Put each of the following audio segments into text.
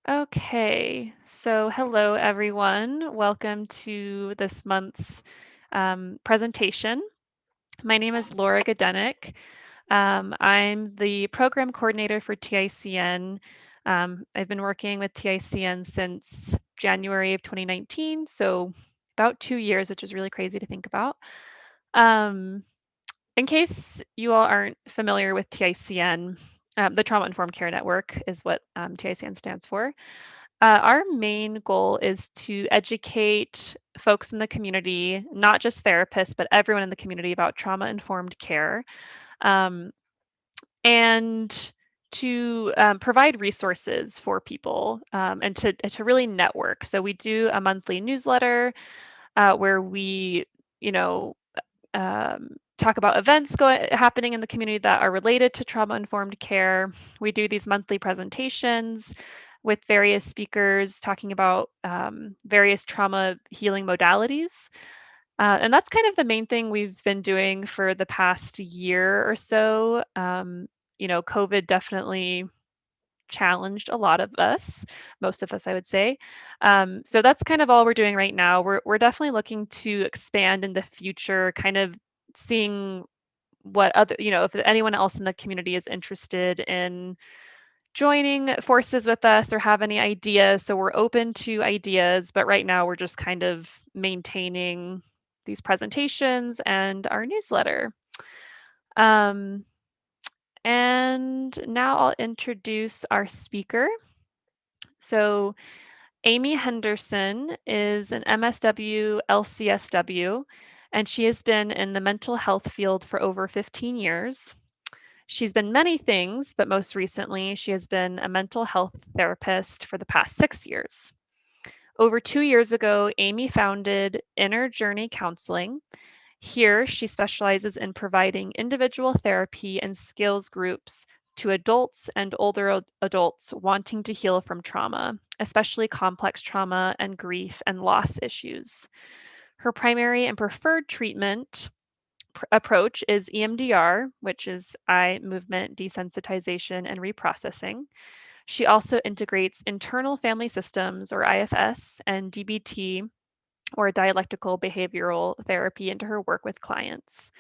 Okay, so hello everyone. Welcome to this month's presentation. My name is Laura Godenick. I'm the program coordinator for TICN. I've been working with TICN since January of 2019, so about 2 years, which is really crazy to think about. Um, in case you all aren't familiar with TICN, the Trauma Informed Care Network is what TICN stands for. Our main goal is to educate folks in the community, not just therapists, but everyone in the community about trauma-informed care, um, and to provide resources for people and to really network. So we do a monthly newsletter where we, you know, talk about events happening in the community that are related to trauma-informed care. We do these monthly presentations with various speakers talking about various trauma healing modalities. And that's kind of the main thing we've been doing for the past year or so. COVID definitely challenged a lot of us, most of us, I would say. So that's kind of all we're doing right now. We're definitely looking to expand in the future, kind of seeing what other, if anyone else in the community is interested in joining forces with us or have any ideas. So we're open to ideas, but right now we're just kind of maintaining these presentations and our newsletter. Um, and now I'll introduce our speaker. So Amy Henderson is an MSW LCSW, and she has been in the mental health field for over 15 years. She's been many things, but most recently, she has been a mental health therapist for the past 6 years. Over 2 years ago, Amy founded Inner Journey Counseling. Here, she specializes in providing individual therapy and skills groups to adults and older adults wanting to heal from trauma, especially complex trauma and grief and loss issues. Her primary and preferred treatment approach is EMDR, which is eye movement desensitization and reprocessing. She also integrates internal family systems, or IFS, and DBT, or dialectical behavioral therapy, into her work with clients.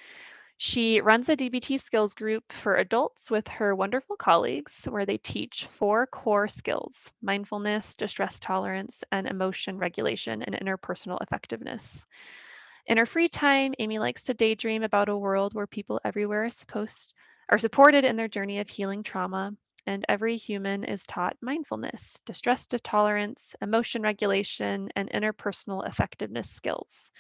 She runs a DBT skills group for adults with her wonderful colleagues, where they teach 4 core skills: mindfulness, distress tolerance, and emotion regulation and interpersonal effectiveness. In her free time, Amy likes to daydream about a world where people everywhere are supported in their journey of healing trauma, and every human is taught mindfulness, distress tolerance, emotion regulation, and interpersonal effectiveness skills.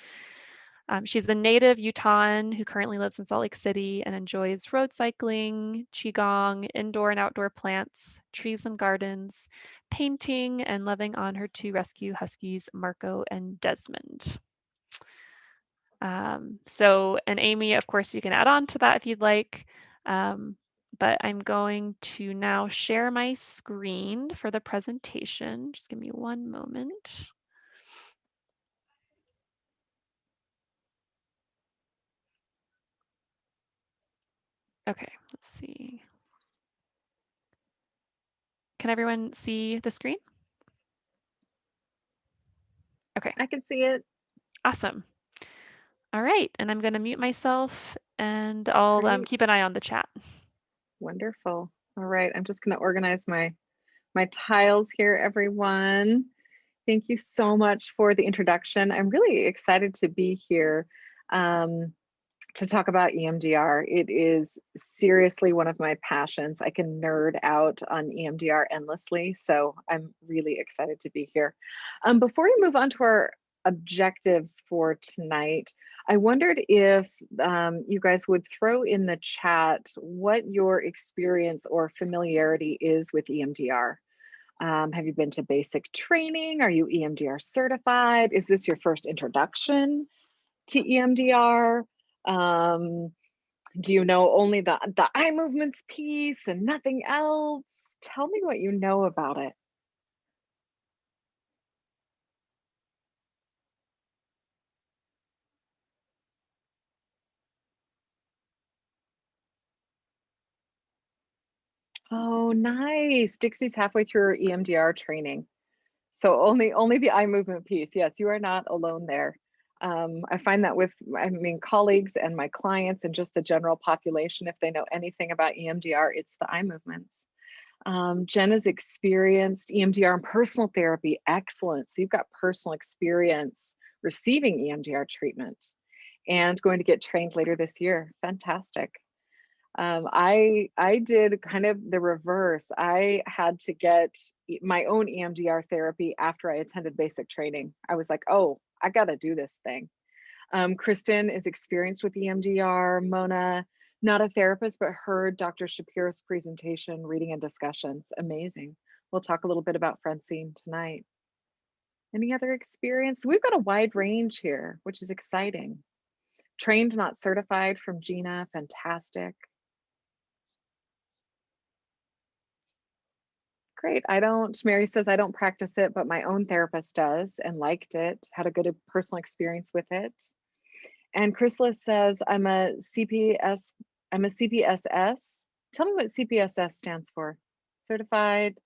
She's a native Utahn who currently lives in Salt Lake City and enjoys road cycling, qigong, indoor and outdoor plants, trees and gardens, painting, and loving on her 2 rescue huskies, Marco and Desmond. And Amy, of course, you can add on to that if you'd like. But I'm going to now share my screen for the presentation. Just give me one moment. Okay, let's see. Can everyone see the screen? Okay. I can see it. Awesome. All right, and I'm going to mute myself and I'll Great. keep an eye on the chat. Wonderful. All right. I'm just going to organize my tiles here, everyone. Thank you so much for the introduction. I'm really excited to be here to talk about EMDR. It is seriously one of my passions. I can nerd out on EMDR endlessly, so I'm really excited to be here. Before we move on to our objectives for tonight, I wondered if you guys would throw in the chat what your experience or familiarity is with EMDR. Have you been to basic training? Are you EMDR certified? Is this your first introduction to EMDR? Do you know only the eye movements piece and nothing else? Tell me what you know about it. Oh, Oh, nice. Dixie's halfway through her EMDR training. So only the eye movement piece. Yes, you are not alone there. I find that with, I mean, colleagues and my clients and just the general population, if they know anything about EMDR, it's the eye movements. Jen has experienced EMDR and personal therapy. Excellent. So you've got personal experience receiving EMDR treatment and going to get trained later this year. Fantastic. I did kind of the reverse. I had to get my own EMDR therapy after I attended basic training. I was like, oh, I got to do this thing. Kristen is experienced with EMDR. Mona, not a therapist, but heard Dr. Shapiro's presentation, reading and discussions. Amazing. We'll talk a little bit about Francine tonight. Any other experience? We've got a wide range here, which is exciting. Trained, not certified from Gina. Fantastic. Great. Mary says, I don't practice it, but my own therapist does and liked it, had a good personal experience with it. And Chrysler says, I'm a CPSS. Tell me what CPSS stands for. Certified,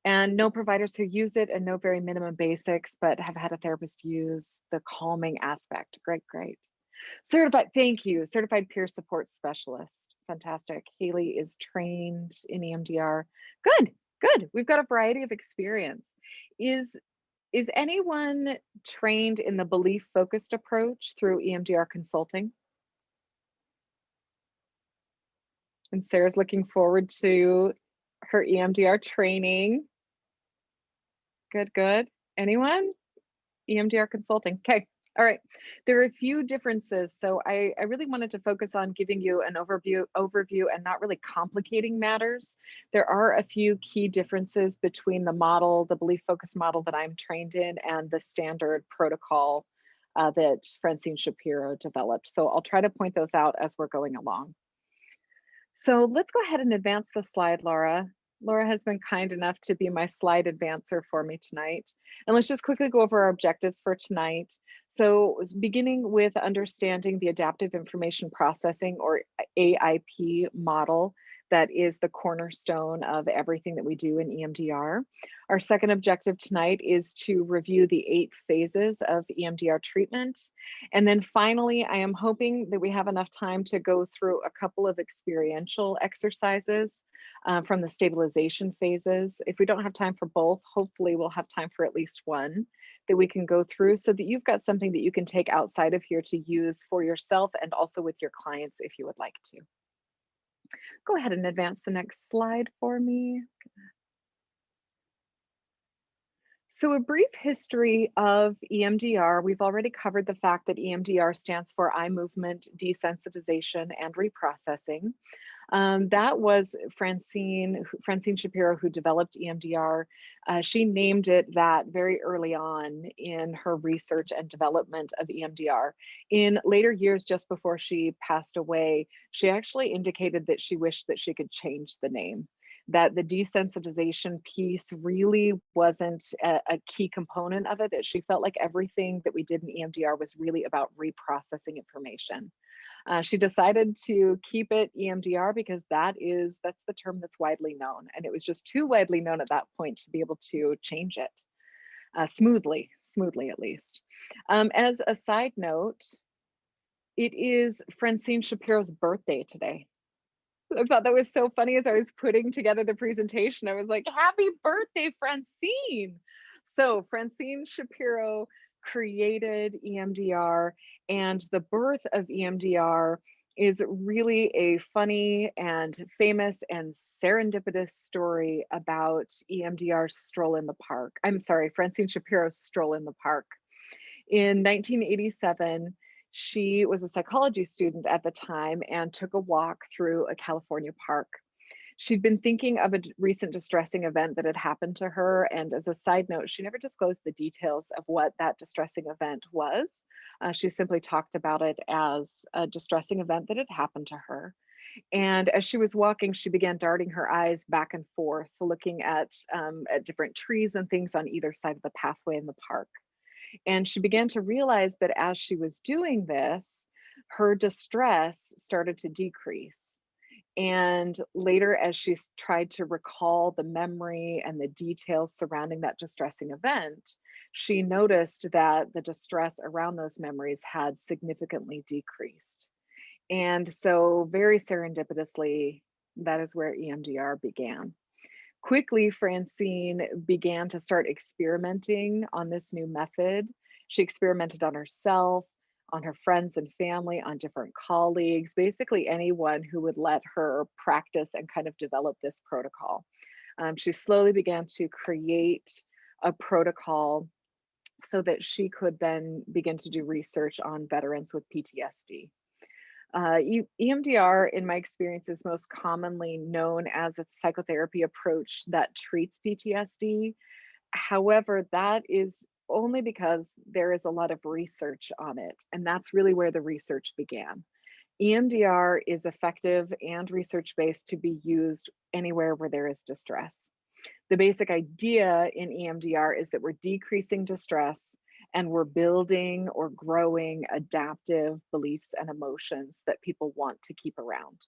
and no providers who use it and no very minimum basics, but have had a therapist use the calming aspect. Great, great. Certified, thank you. Certified peer support specialist. Fantastic. Haley is trained in EMDR. Good, good. We've got a variety of experience. Is anyone trained in the belief-focused approach through EMDR consulting? And Sarah's looking forward to her EMDR training. Good, good. Anyone? EMDR consulting. Okay. All right. There are a few differences. So I really wanted to focus on giving you an overview and not really complicating matters. There are a few key differences between the model, the belief-focused model that I'm trained in, and the standard protocol that Francine Shapiro developed. So I'll try to point those out as we're going along. So let's go ahead and advance the slide, Laura. Laura has been kind enough to be my slide advancer for me tonight. And let's just quickly go over our objectives for tonight. So beginning with understanding the adaptive information processing, or AIP model, that is the cornerstone of everything that we do in EMDR. Our second objective tonight is to review the 8 phases of EMDR treatment. And then finally, I am hoping that we have enough time to go through a couple of experiential exercises from the stabilization phases. If we don't have time for both, hopefully we'll have time for at least one that we can go through, so that you've got something that you can take outside of here to use for yourself and also with your clients if you would like to. Go ahead and advance the next slide for me. So a brief history of EMDR. We've already covered the fact that EMDR stands for eye movement desensitization and reprocessing. That was Francine Shapiro, who developed EMDR. She named it that very early on in her research and development of EMDR. In later years, just before she passed away, she actually indicated that she wished that she could change the name, that the desensitization piece really wasn't a key component of it, that she felt like everything that we did in EMDR was really about reprocessing information. She decided to keep it EMDR because that's the term that's widely known, and it was just too widely known at that point to be able to change it smoothly at least. As a side note, it is Francine Shapiro's birthday today. I thought that was so funny as I was putting together the presentation. I was like, happy birthday, Francine. So Francine Shapiro created EMDR, and the birth of EMDR is really a funny and famous and serendipitous story about EMDR's stroll in the park. I'm sorry, Francine Shapiro's stroll in the park. In 1987, she was a psychology student at the time and took a walk through a California park. She'd been thinking of a recent distressing event that had happened to her. And as a side note, she never disclosed the details of what that distressing event was. She simply talked about it as a distressing event that had happened to her. And as she was walking, she began darting her eyes back and forth, looking at different trees and things on either side of the pathway in the park. And she began to realize that as she was doing this, her distress started to decrease. And later, as she tried to recall the memory and the details surrounding that distressing event, she noticed that the distress around those memories had significantly decreased. And so, very serendipitously, that is where EMDR began. Quickly, Francine began to start experimenting on this new method. She experimented on herself, on her friends and family, on different colleagues, basically anyone who would let her practice and kind of develop this protocol. She slowly began to create a protocol so that she could then begin to do research on veterans with PTSD. EMDR, in my experience, is most commonly known as a psychotherapy approach that treats PTSD. However, that is only because there is a lot of research on it, and that's really where the research began. EMDR is effective and research based to be used anywhere where there is distress. The basic idea in EMDR is that we're decreasing distress and we're building or growing adaptive beliefs and emotions that people want to keep around.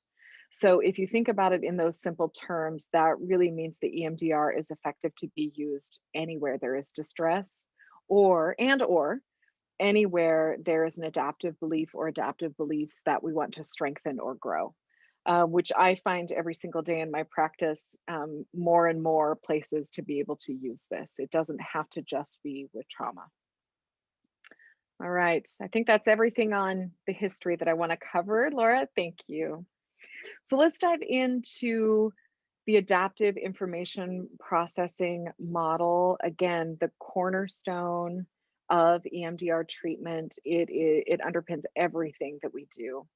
So if you think about it in those simple terms, that really means that EMDR is effective to be used anywhere there is distress or anywhere there is an adaptive belief or adaptive beliefs that we want to strengthen or grow. Which I find every single day in my practice, more and more places to be able to use this. It doesn't have to just be with trauma. All right, I think that's everything on the history that I want to cover. Laura, thank you. So let's dive into the adaptive information processing model. Again, the cornerstone of EMDR treatment. It underpins everything that we do.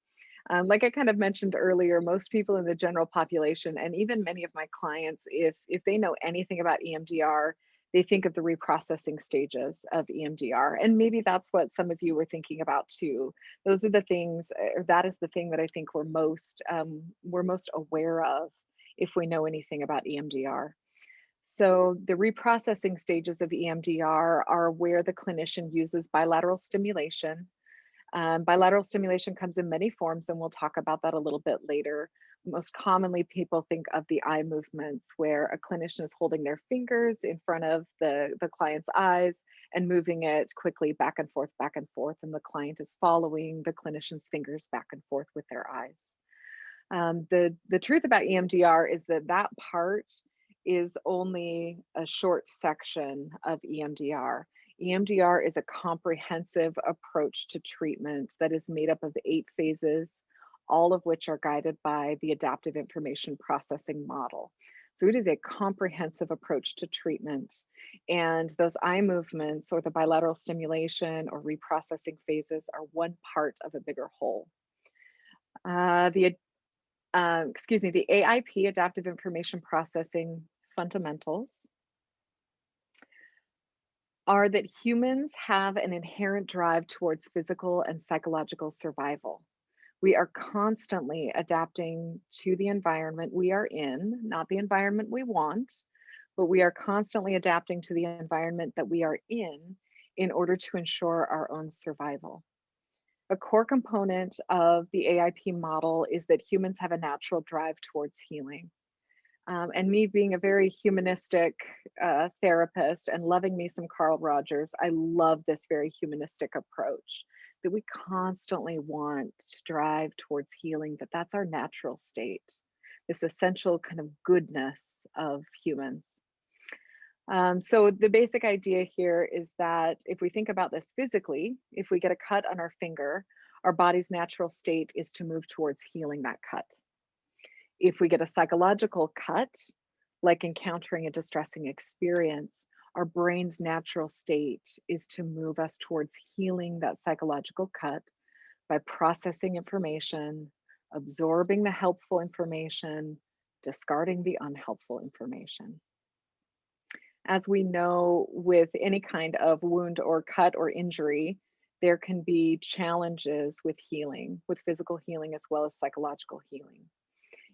Like I kind of mentioned earlier, most people in the general population, and even many of my clients, if they know anything about EMDR, they think of the reprocessing stages of EMDR, and maybe that's what some of you were thinking about too. Those are the things, or that is the thing that I think we're most aware of if we know anything about EMDR. So the reprocessing stages of EMDR are where the clinician uses bilateral stimulation. Bilateral stimulation comes in many forms, and we'll talk about that a little bit later. Most commonly, people think of the eye movements, where a clinician is holding their fingers in front of the client's eyes and moving it quickly back and forth, and the client is following the clinician's fingers back and forth with their eyes. The truth about EMDR is that that part is only a short section of EMDR. EMDR is a comprehensive approach to treatment that is made up of 8 phases, all of which are guided by the adaptive information processing model. So it is a comprehensive approach to treatment. And those eye movements or the bilateral stimulation or reprocessing phases are one part of a bigger whole. The the AIP, Adaptive Information Processing fundamentals, are that humans have an inherent drive towards physical and psychological survival. We are constantly adapting to the environment we are in, not the environment we want, but we are constantly adapting to the environment that we are in order to ensure our own survival. A core component of the AIP model is that humans have a natural drive towards healing. And me being a very humanistic therapist and loving me some Carl Rogers, I love this very humanistic approach that we constantly want to drive towards healing, that that's our natural state, this essential kind of goodness of humans. So the basic idea here is that if we think about this physically, if we get a cut on our finger, our body's natural state is to move towards healing that cut. If we get a psychological cut, like encountering a distressing experience, our brain's natural state is to move us towards healing that psychological cut by processing information, absorbing the helpful information, discarding the unhelpful information. As we know, with any kind of wound or cut or injury, there can be challenges with healing, with physical healing as well as psychological healing.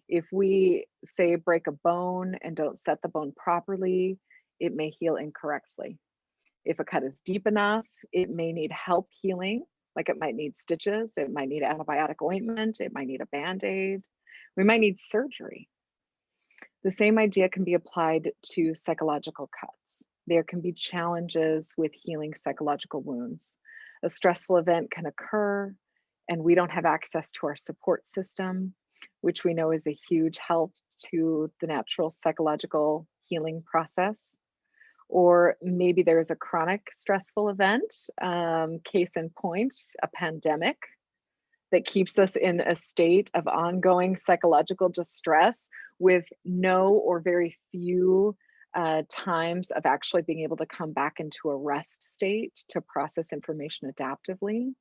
If we say break a bone and don't set the bone properly, it may heal incorrectly. If a cut is deep enough, it may need help healing, like it might need stitches, it might need antibiotic ointment, it might need a Band-Aid. We might need surgery. The same idea can be applied to psychological cuts. There can be challenges with healing psychological wounds. A stressful event can occur, and we don't have access to our support system, which we know is a huge help to the natural psychological healing process. Or maybe there is a chronic stressful event, case in point, a pandemic that keeps us in a state of ongoing psychological distress with no or very few times of actually being able to come back into a rest state to process information adaptively.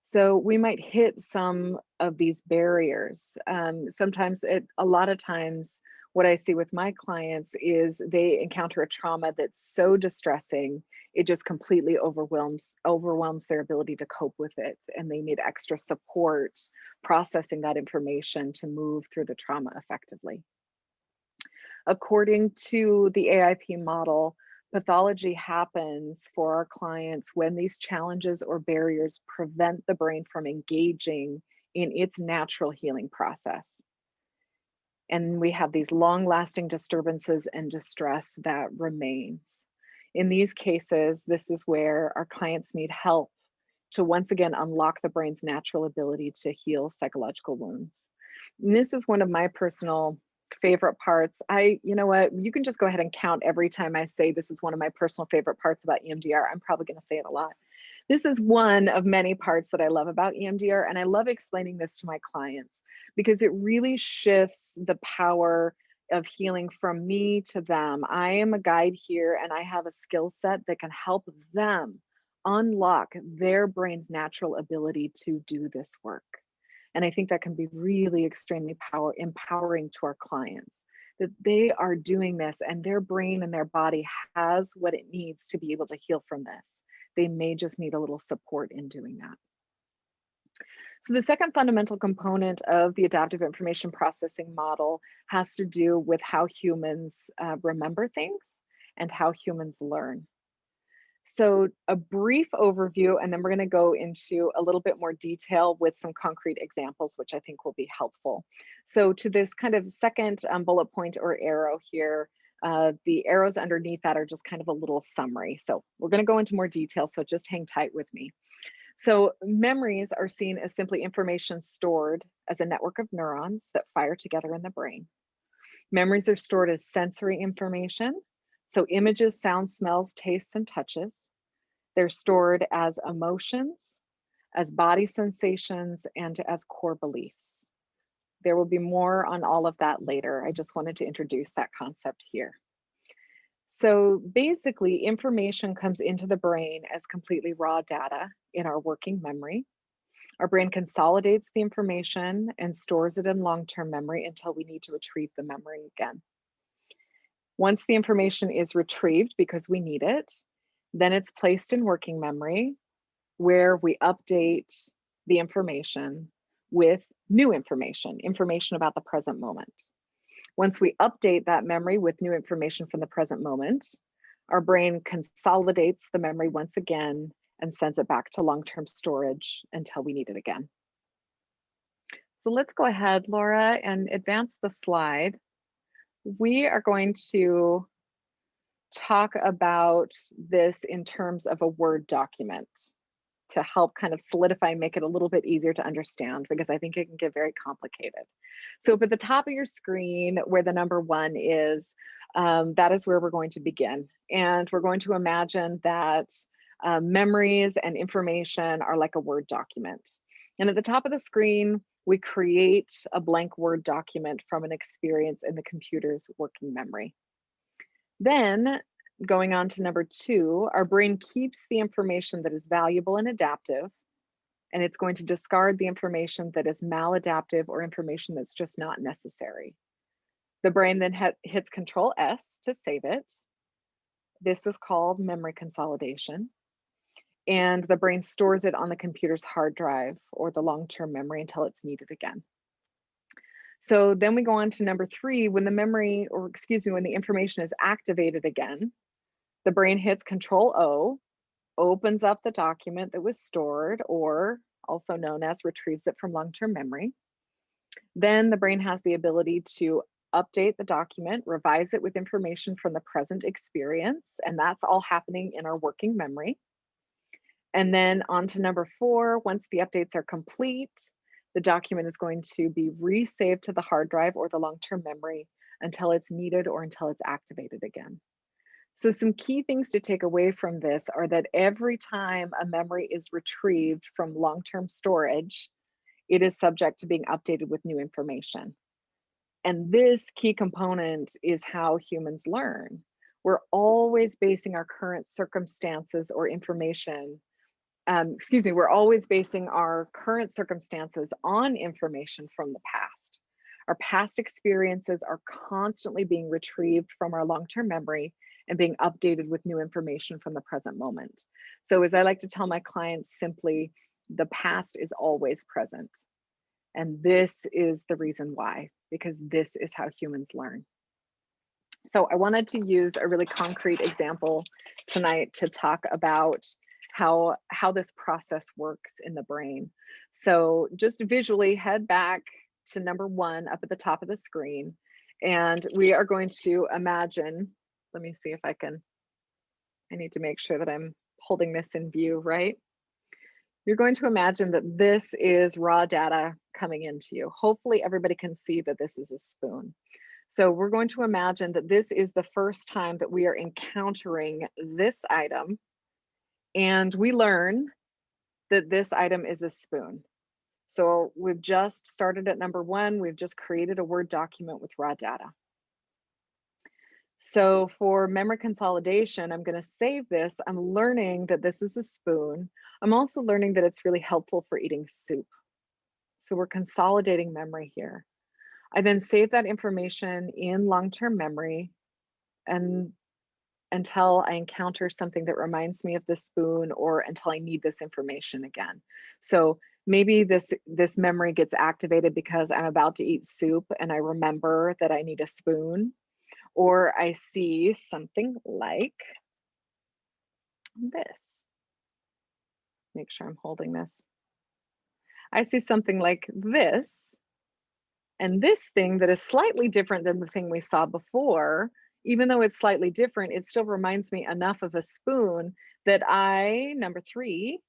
So we might hit some of these barriers. A lot of times, what I see with my clients is they encounter a trauma that's so distressing, it just completely overwhelms their ability to cope with it, and they need extra support processing that information to move through the trauma effectively. According to the AIP model, pathology happens for our clients when these challenges or barriers prevent the brain from engaging in its natural healing process. And we have these long-lasting disturbances and distress that remains. In these cases, this is where our clients need help to once again unlock the brain's natural ability to heal psychological wounds. And this is one of my personal favorite parts. You know what, you can just go ahead and count every time I say this is one of my personal favorite parts about EMDR. I'm probably going to say it a lot. This is one of many parts that I love about EMDR, and I love explaining this to my clients because it really shifts the power of healing from me to them. I am a guide here, and I have a skill set that can help them unlock their brain's natural ability to do this work. And I think that can be really extremely empowering to our clients, that they are doing this and their brain and their body has what it needs to be able to heal from this. They may just need a little support in doing that. So the second fundamental component of the adaptive information processing model has to do with how humans remember things and how humans learn. So a brief overview, and then we're going to go into a little bit more detail with some concrete examples, which I think will be helpful. So to this kind of second bullet point or arrow here, the arrows underneath that are just kind of a little summary. So we're going to go into more detail, so just hang tight with me. So memories are seen as simply information stored as a network of neurons that fire together in the brain. Memories are stored as sensory information. So images, sounds, smells, tastes, and touches. They're stored as emotions, as body sensations, and as core beliefs. There will be more on all of that later. I just wanted to introduce that concept here. So basically, information comes into the brain as completely raw data in our working memory. Our brain consolidates the information and stores it in long-term memory until we need to retrieve the memory again. Once the information is retrieved because we need it, then it's placed in working memory where we update the information with new information about the present moment. Once we update that memory with new information from the present moment, our brain consolidates the memory once again and sends it back to long-term storage until we need it again. So let's go ahead, Laura, and advance the slide. We are going to talk about this in terms of a Word document to help kind of solidify and make it a little bit easier to understand, because I think it can get very complicated. So at the top of your screen where the number 1 is, that is where we're going to begin. And we're going to imagine that memories and information are like a Word document. And at the top of the screen, we create a blank Word document from an experience in the computer's working memory. Then going on to number 2, our brain keeps the information that is valuable and adaptive, and it's going to discard the information that is maladaptive or information that's just not necessary. The brain then hits Control S to save it. This is called memory consolidation. And the brain stores it on the computer's hard drive or the long-term memory until it's needed again. So then we go on to number 3, when the when the information is activated again, the brain hits Control O, opens up the document that was stored, or also known as retrieves it from long-term memory. Then the brain has the ability to update the document, revise it with information from the present experience, and that's all happening in our working memory. And then on to number 4, once the updates are complete, the document is going to be resaved to the hard drive or the long-term memory until it's needed or until it's activated again. So some key things to take away from this are that every time a memory is retrieved from long-term storage, it is subject to being updated with new information. And this key component is how humans learn. We're always basing our current circumstances or information, we're always basing our current circumstances on information from the past. Our past experiences are constantly being retrieved from our long-term memory and being updated with new information from the present moment. So as I like to tell my clients simply, the past is always present. And this is the reason why, because this is how humans learn. So I wanted to use a really concrete example tonight to talk about how this process works in the brain. So just visually head back to number 1 up at the top of the screen, and we are going to imagine, let me see if I need to make sure that I'm holding this in view, right? You're going to imagine that this is raw data coming into you. Hopefully everybody can see that this is a spoon. So we're going to imagine that this is the first time that we are encountering this item, and we learn that this item is a spoon. So we've just started at number 1. We've just created a Word document with raw data. So for memory consolidation, I'm going to save this. I'm learning that this is a spoon. I'm also learning that it's really helpful for eating soup. So we're consolidating memory here. I then save that information in long-term memory and until I encounter something that reminds me of the spoon or until I need this information again. So maybe this memory gets activated because I'm about to eat soup and I remember that I need a spoon, or I see something like this. Make sure I'm holding this. I see something like this, and this thing that is slightly different than the thing we saw before. Even though it's slightly different, it still reminds me enough of a spoon that I, number 3,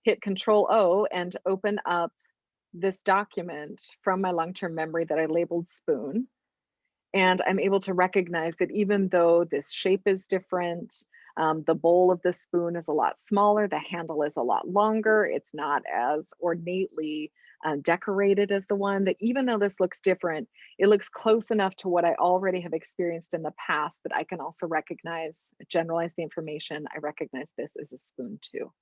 hit Control O and open up this document from my long-term memory that I labeled spoon. And I'm able to recognize that even though this shape is different, the bowl of the spoon is a lot smaller, the handle is a lot longer, it's not as ornately decorated as the one, that even though this looks different, it looks close enough to what I already have experienced in the past that I can also recognize, generalize the information. I recognize this as a spoon too.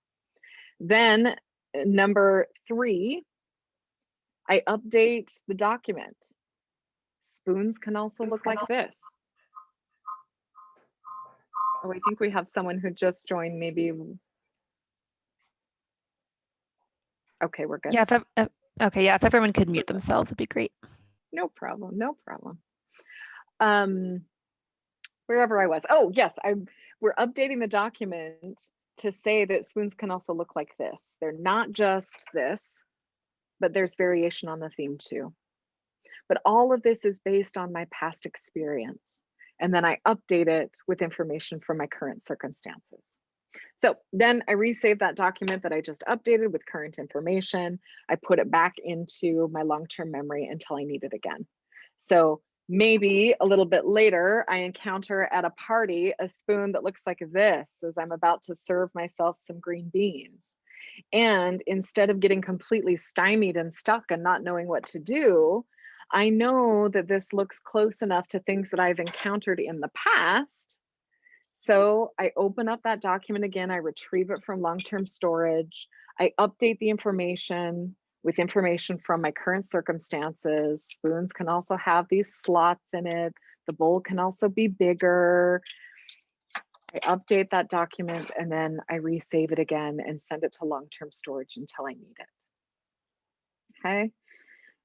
Then number 3, I update the document. Spoons can also look like this. Oh, I think we have someone who just joined, maybe. Okay, we're good. Yeah, if everyone could mute themselves, it'd be great. No problem, no problem. Wherever I was. Oh, yes, we're updating the document to say that spoons can also look like this. They're not just this, but there's variation on the theme too. But all of this is based on my past experience. And then I update it with information from my current circumstances. So then I resave that document that I just updated with current information. I put it back into my long-term memory until I need it again. So maybe a little bit later, I encounter at a party a spoon that looks like this as I'm about to serve myself some green beans. And instead of getting completely stymied and stuck and not knowing what to do, I know that this looks close enough to things that I've encountered in the past. So I open up that document again, I retrieve it from long-term storage, I update the information with information from my current circumstances. Spoons can also have these slots in it. The bowl can also be bigger. I update that document and then I resave it again and send it to long-term storage until I need it. Okay.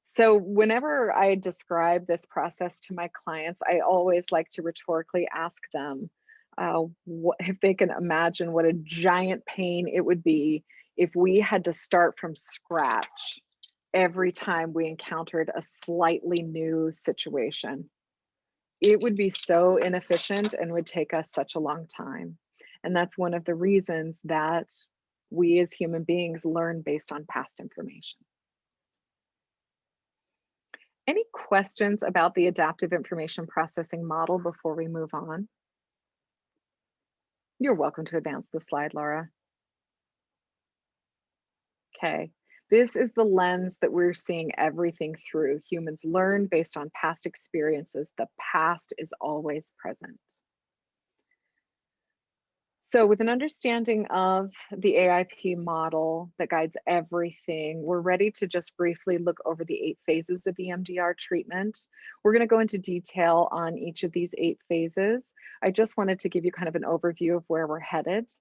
So whenever I describe this process to my clients, I always like to rhetorically ask them if they can imagine what a giant pain it would be if we had to start from scratch every time we encountered a slightly new situation. It would be so inefficient and would take us such a long time. And that's one of the reasons that we as human beings learn based on past information. Any questions about the adaptive information processing model before we move on? You're welcome to advance the slide, Laura. Okay. This is the lens that we're seeing everything through. Humans learn based on past experiences. The past is always present. So with an understanding of the AIP model that guides everything, we're ready to just briefly look over the 8 phases of EMDR treatment. We're going to go into detail on each of these 8 phases. I just wanted to give you kind of an overview of where we're headed.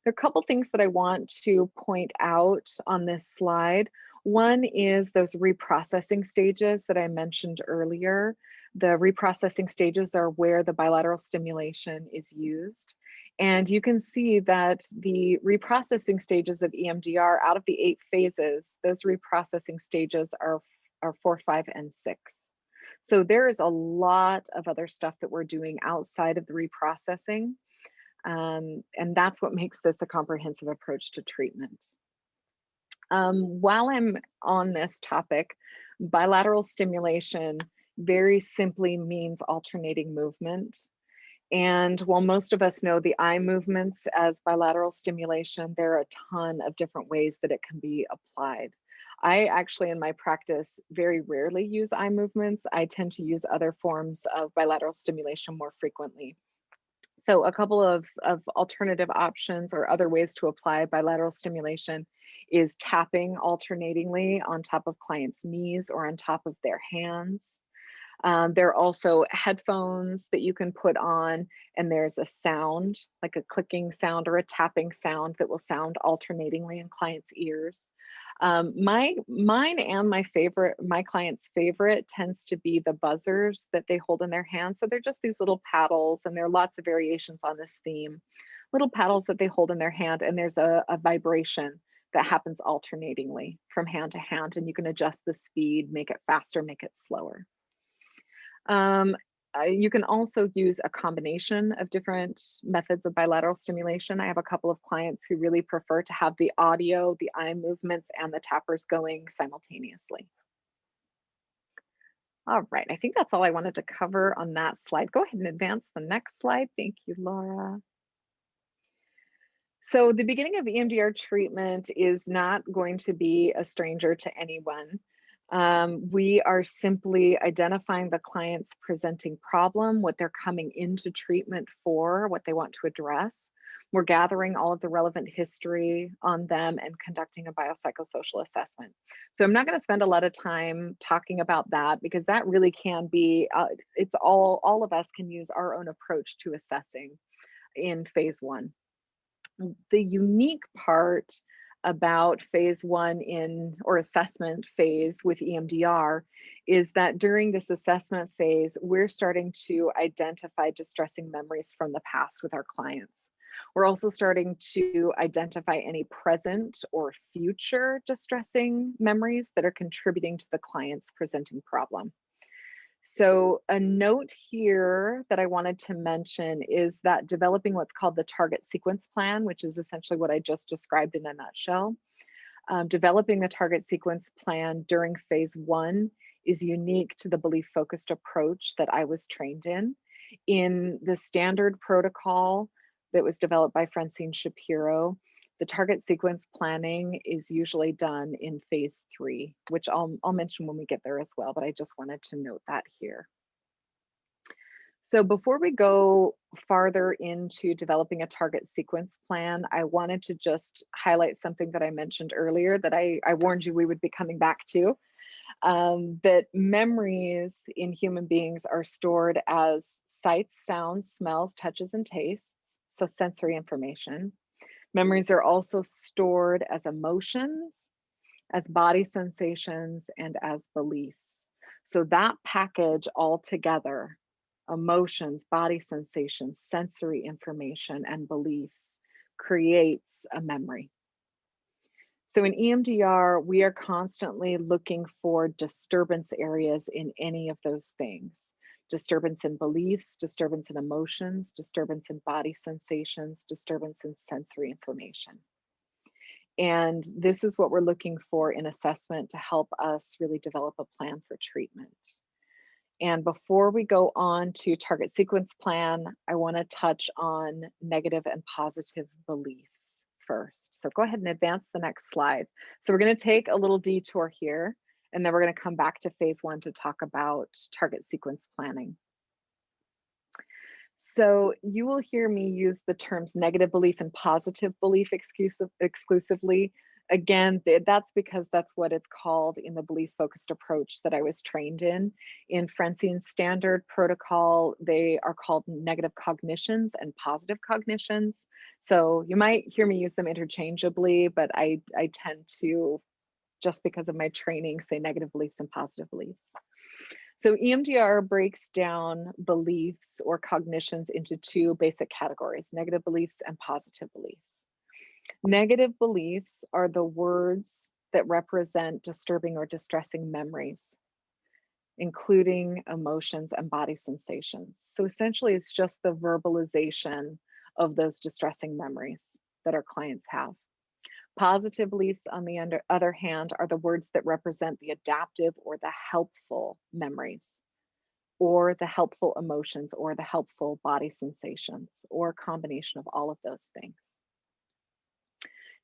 There are a couple things that I want to point out on this slide. One is those reprocessing stages that I mentioned earlier. The reprocessing stages are where the bilateral stimulation is used. And you can see that the reprocessing stages of EMDR, out of the 8 phases, those reprocessing stages are 4, 5, and 6. So there is a lot of other stuff that we're doing outside of the reprocessing. And that's what makes this a comprehensive approach to treatment. While I'm on this topic, bilateral stimulation very simply means alternating movement. And while most of us know the eye movements as bilateral stimulation, there are a ton of different ways that it can be applied. I actually, in my practice, very rarely use eye movements. I tend to use other forms of bilateral stimulation more frequently. So a couple of alternative options or other ways to apply bilateral stimulation is tapping alternatingly on top of clients' knees or on top of their hands. There are also headphones that you can put on, and there's a sound, like a clicking sound or a tapping sound that will sound alternatingly in clients' ears. Mine and my client's favorite tends to be the buzzers that they hold in their hands. So they're just these little paddles, and there are lots of variations on this theme. Little paddles that they hold in their hand, and there's a vibration that happens alternatingly from hand to hand, and you can adjust the speed, make it faster, make it slower. You can also use a combination of different methods of bilateral stimulation. I have a couple of clients who really prefer to have the audio, the eye movements, and the tappers going simultaneously. All right, I think that's all I wanted to cover on that slide. Go ahead and advance the next slide. Thank you, Laura. So the beginning of EMDR treatment is not going to be a stranger to anyone. We are simply identifying the client's presenting problem, what they're coming into treatment for, what they want to address. We're gathering all of the relevant history on them and conducting a biopsychosocial assessment. So I'm not going to spend a lot of time talking about that because that really can be, it's all of us can use our own approach to assessing in phase 1. The unique part about phase 1 or assessment phase with EMDR is that during this assessment phase, we're starting to identify distressing memories from the past with our clients. We're also starting to identify any present or future distressing memories that are contributing to the client's presenting problem. So a note here that I wanted to mention is that developing what's called the target sequence plan, which is essentially what I just described in a nutshell. Developing the target sequence plan during phase 1 is unique to the belief-focused approach that I was trained in. In the standard protocol that was developed by Francine Shapiro, the target sequence planning is usually done in phase 3, which I'll mention when we get there as well, but I just wanted to note that here. So before we go farther into developing a target sequence plan, I wanted to just highlight something that I mentioned earlier that I warned you we would be coming back to, that memories in human beings are stored as sights, sounds, smells, touches, and tastes, so sensory information. Memories are also stored as emotions, as body sensations, and as beliefs. So that package all together, emotions, body sensations, sensory information, and beliefs, creates a memory. So in EMDR, we are constantly looking for disturbance areas in any of those things. Disturbance in beliefs, disturbance in emotions, disturbance in body sensations, disturbance in sensory information. And this is what we're looking for in assessment to help us really develop a plan for treatment. And before we go on to target sequence plan, I want to touch on negative and positive beliefs first. So go ahead and advance the next slide. So we're going to take a little detour here, and then we're going to come back to phase one to talk about target sequence planning. So you will hear me use the terms negative belief and positive belief exclusively. Again, that's because that's what it's called in the belief-focused approach that I was trained in. In Francine's standard protocol, they are called negative cognitions and positive cognitions. So you might hear me use them interchangeably, but I tend to, just because of my training, say negative beliefs and positive beliefs. So EMDR breaks down beliefs or cognitions into two basic categories, negative beliefs and positive beliefs. Negative beliefs are the words that represent disturbing or distressing memories, including emotions and body sensations. So essentially, it's just the verbalization of those distressing memories that our clients have. Positive beliefs, on the other hand, are the words that represent the adaptive or the helpful memories, or the helpful emotions, or the helpful body sensations, or a combination of all of those things.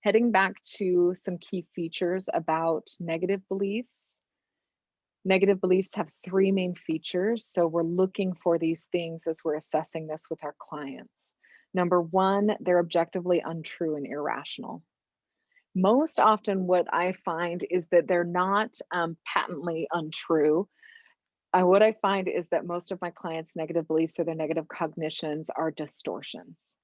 Heading back to some key features about negative beliefs. Negative beliefs have three main features, so we're looking for these things as we're assessing this with our clients. Number one, they're objectively untrue and irrational. Most often what I find is that they're not patently untrue. What I find is that most of my clients' negative beliefs or their negative cognitions are distortions.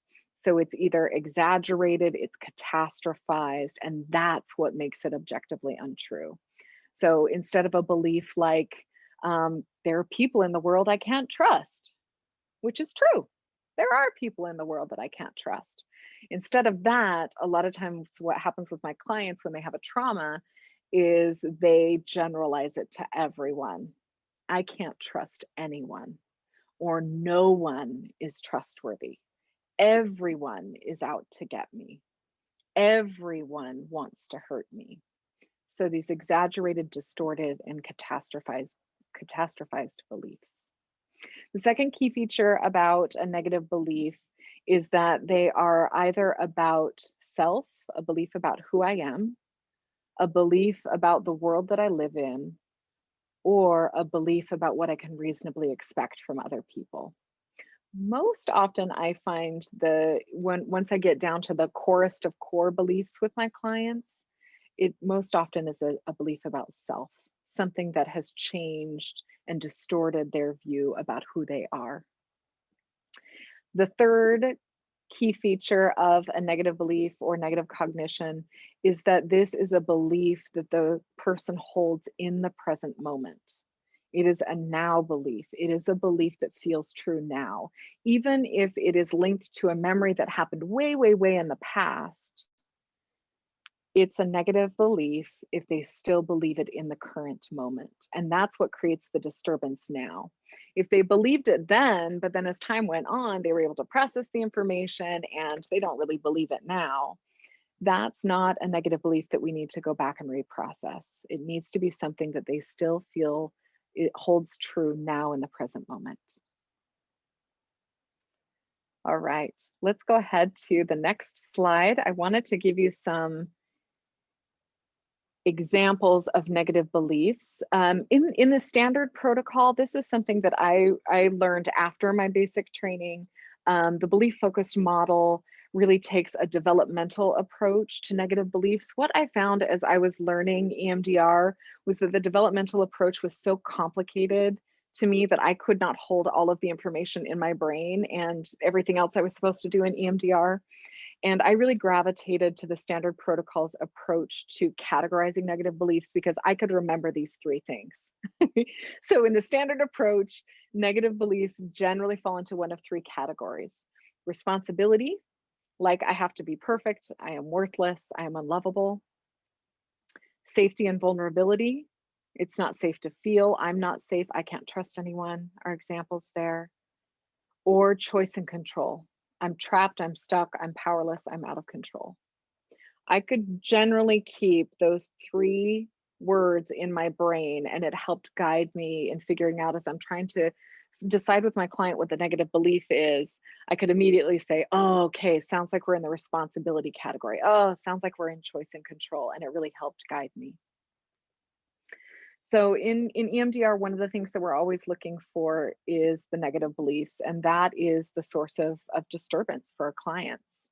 So it's either exaggerated, it's catastrophized, and that's what makes it objectively untrue. So instead of a belief like, there are people in the world I can't trust, which is true. There are people in the world that I can't trust. Instead of that, a lot of times what happens with my clients when they have a trauma is they generalize it to everyone. I can't trust anyone, or no one is trustworthy. Everyone is out to get me. Everyone wants to hurt me. So these exaggerated, distorted, and catastrophized beliefs. The second key feature about a negative belief is that they are either about self, a belief about who I am, a belief about the world that I live in, or a belief about what I can reasonably expect from other people. Most often I find once I get down to the corest of core beliefs with my clients, it most often is a belief about self, something that has changed and distorted their view about who they are. The third key feature of a negative belief or negative cognition is that this is a belief that the person holds in the present moment. It is a now belief. It is a belief that feels true now. Even if it is linked to a memory that happened way, way, way in the past, it's a negative belief if they still believe it in the current moment. And that's what creates the disturbance now. If they believed it then, but then as time went on, they were able to process the information and they don't really believe it now, that's not a negative belief that we need to go back and reprocess. It needs to be something that they still feel it holds true now in the present moment. All right, let's go ahead to the next slide. I wanted to give you some examples of negative beliefs. In the standard protocol, this is something that I learned after my basic training. The belief-focused model really takes a developmental approach to negative beliefs. What I found as I was learning EMDR was that the developmental approach was so complicated to me that I could not hold all of the information in my brain and everything else I was supposed to do in EMDR. And I really gravitated to the standard protocol's approach to categorizing negative beliefs because I could remember these three things. So in the standard approach, negative beliefs generally fall into one of three categories: responsibility, like I have to be perfect, I am worthless, I am unlovable; Safety and vulnerability. It's not safe to feel. I'm not safe. I can't trust anyone are examples there. Or choice and control. I'm trapped. I'm stuck. I'm powerless. I'm out of control. I could generally keep those 3 words in my brain, and it helped guide me in figuring out as I'm trying to decide with my client what the negative belief is. I could immediately say, oh, okay, sounds like we're in the responsibility category. Oh, sounds like we're in choice and control. And it really helped guide me. So in EMDR, one of the things that we're always looking for is the negative beliefs, and that is the source of disturbance for our clients.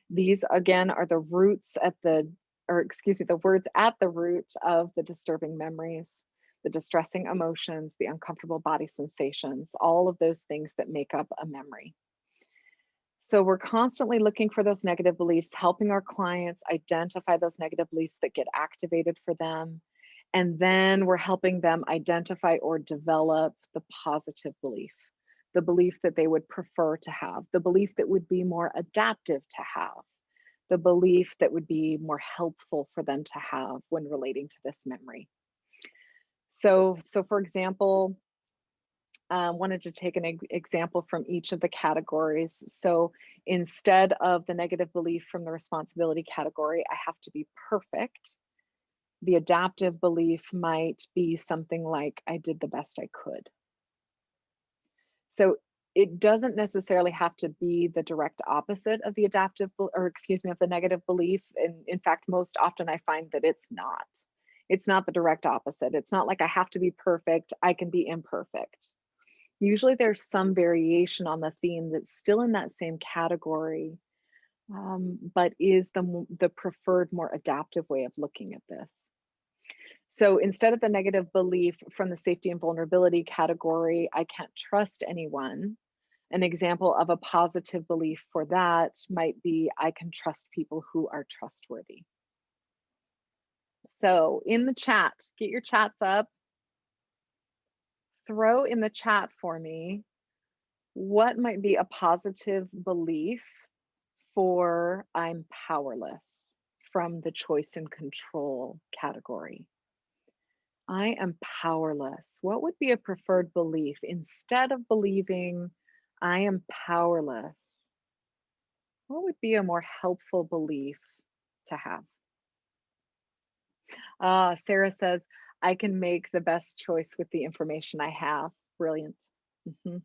These again are the roots at the, or excuse me, the words at the root of the disturbing memories, the distressing emotions, the uncomfortable body sensations, all of those things that make up a memory. So we're constantly looking for those negative beliefs, helping our clients identify those negative beliefs that get activated for them. And then we're helping them identify or develop the positive belief, the belief that they would prefer to have, the belief that would be more adaptive to have, the belief that would be more helpful for them to have when relating to this memory. So for example, wanted to take an example from each of the categories. So instead of the negative belief from the responsibility category, I have to be perfect. The adaptive belief might be something like, I did the best I could. So it doesn't necessarily have to be the direct opposite of the adaptive, or excuse me, of the negative belief. And in fact, most often I find that it's not. It's not the direct opposite. It's not like I have to be perfect. I can be imperfect. Usually there's some variation on the theme that's still in that same category, but is the preferred, more adaptive way of looking at this. So instead of the negative belief from the safety and vulnerability category, I can't trust anyone. An example of a positive belief for that might be, I can trust people who are trustworthy. So in the chat, get your chats up. Throw in the chat for me, what might be a positive belief for I'm powerless from the choice and control category? I am powerless. What would be a preferred belief instead of believing I am powerless? What would be a more helpful belief to have? Sarah says, I can make the best choice with the information I have. Brilliant. Mhm.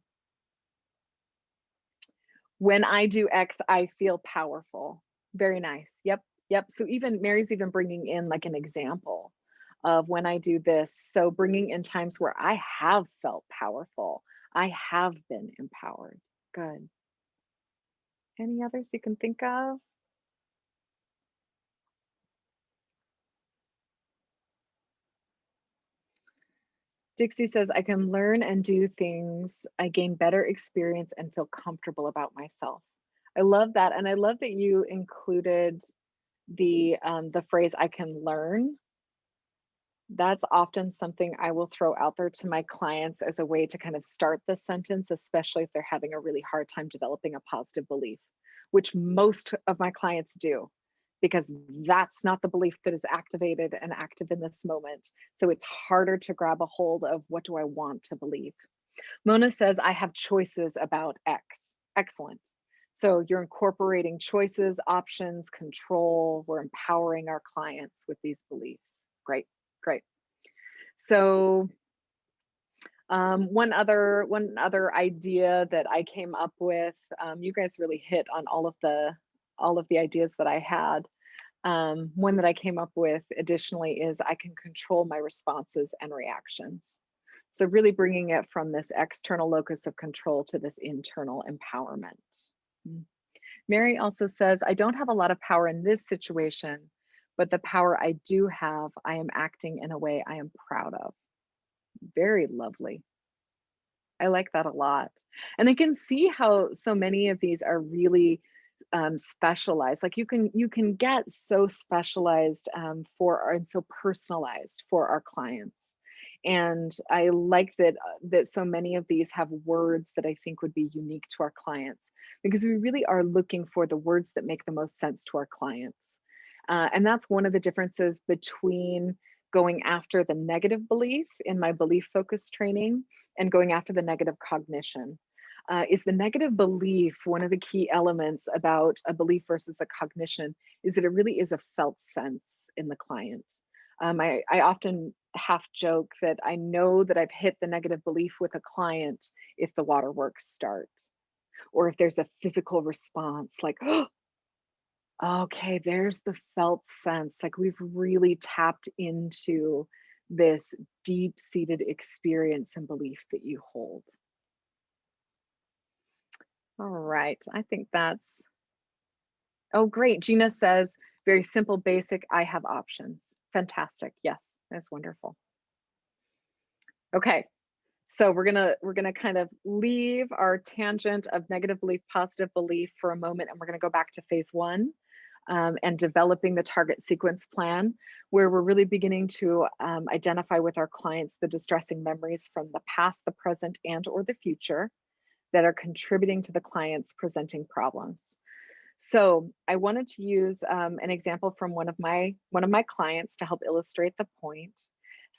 When I do X, I feel powerful. Very nice. Yep. Yep. So even Mary's even bringing in like an example of when I do this. So bringing in times where I have felt powerful. I have been empowered. Good. Any others you can think of? Dixie says, I can learn and do things. I gain better experience and feel comfortable about myself. I love that. And I love that you included the phrase I can learn. That's often something I will throw out there to my clients as a way to kind of start the sentence, especially if they're having a really hard time developing a positive belief, which most of my clients do, because that's not the belief that is activated and active in this moment. So it's harder to grab a hold of what do I want to believe. Mona says, I have choices about X. Excellent. So you're incorporating choices, options, control. We're empowering our clients with these beliefs. Great, great. So one other idea that I came up with, you guys really hit on all of the ideas that I had. One that I came up with additionally is I can control my responses and reactions. So really bringing it from this external locus of control to this internal empowerment. Mary also says, I don't have a lot of power in this situation, but the power I do have, I am acting in a way I am proud of. Very lovely. I like that a lot. And I can see how so many of these are really specialized. Like you can get so specialized and so personalized for our clients. And I like that so many of these have words that I think would be unique to our clients, because we really are looking for the words that make the most sense to our clients. And that's one of the differences between going after the negative belief in my belief focused training and going after the negative cognition. Is the negative belief one of the key elements about a belief versus a cognition? Is that it really is a felt sense in the client. I often half joke that I know that I've hit the negative belief with a client if the waterworks start, or if there's a physical response like, oh, okay, there's the felt sense. Like we've really tapped into this deep seated experience and belief that you hold. All right, I think that's, oh, great. Gina says, very simple, basic, I have options. Fantastic. Yes, that's wonderful. Okay, so we're gonna kind of leave our tangent of negative belief, positive belief for a moment, and we're gonna go back to phase one. And developing the target sequence plan, where we're really beginning to identify with our clients the distressing memories from the past, the present, and or the future that are contributing to the client's presenting problems. So I wanted to use an example from one of my clients to help illustrate the point.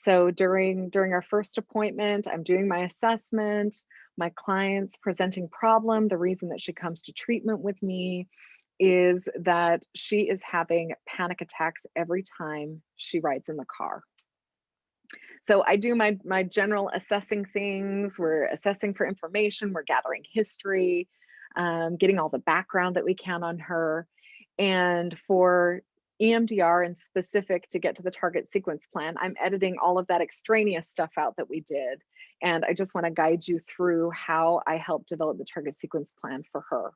So during our first appointment, I'm doing my assessment. My client's presenting problem. The reason that she comes to treatment with me is that she is having panic attacks every time she rides in the car. So I do my general assessing things. We're assessing for information. We're gathering history, getting all the background that we can on her. And for EMDR and specific to get to the target sequence plan, I'm editing all of that extraneous stuff out that we did. And I just want to guide you through how I helped develop the target sequence plan for her.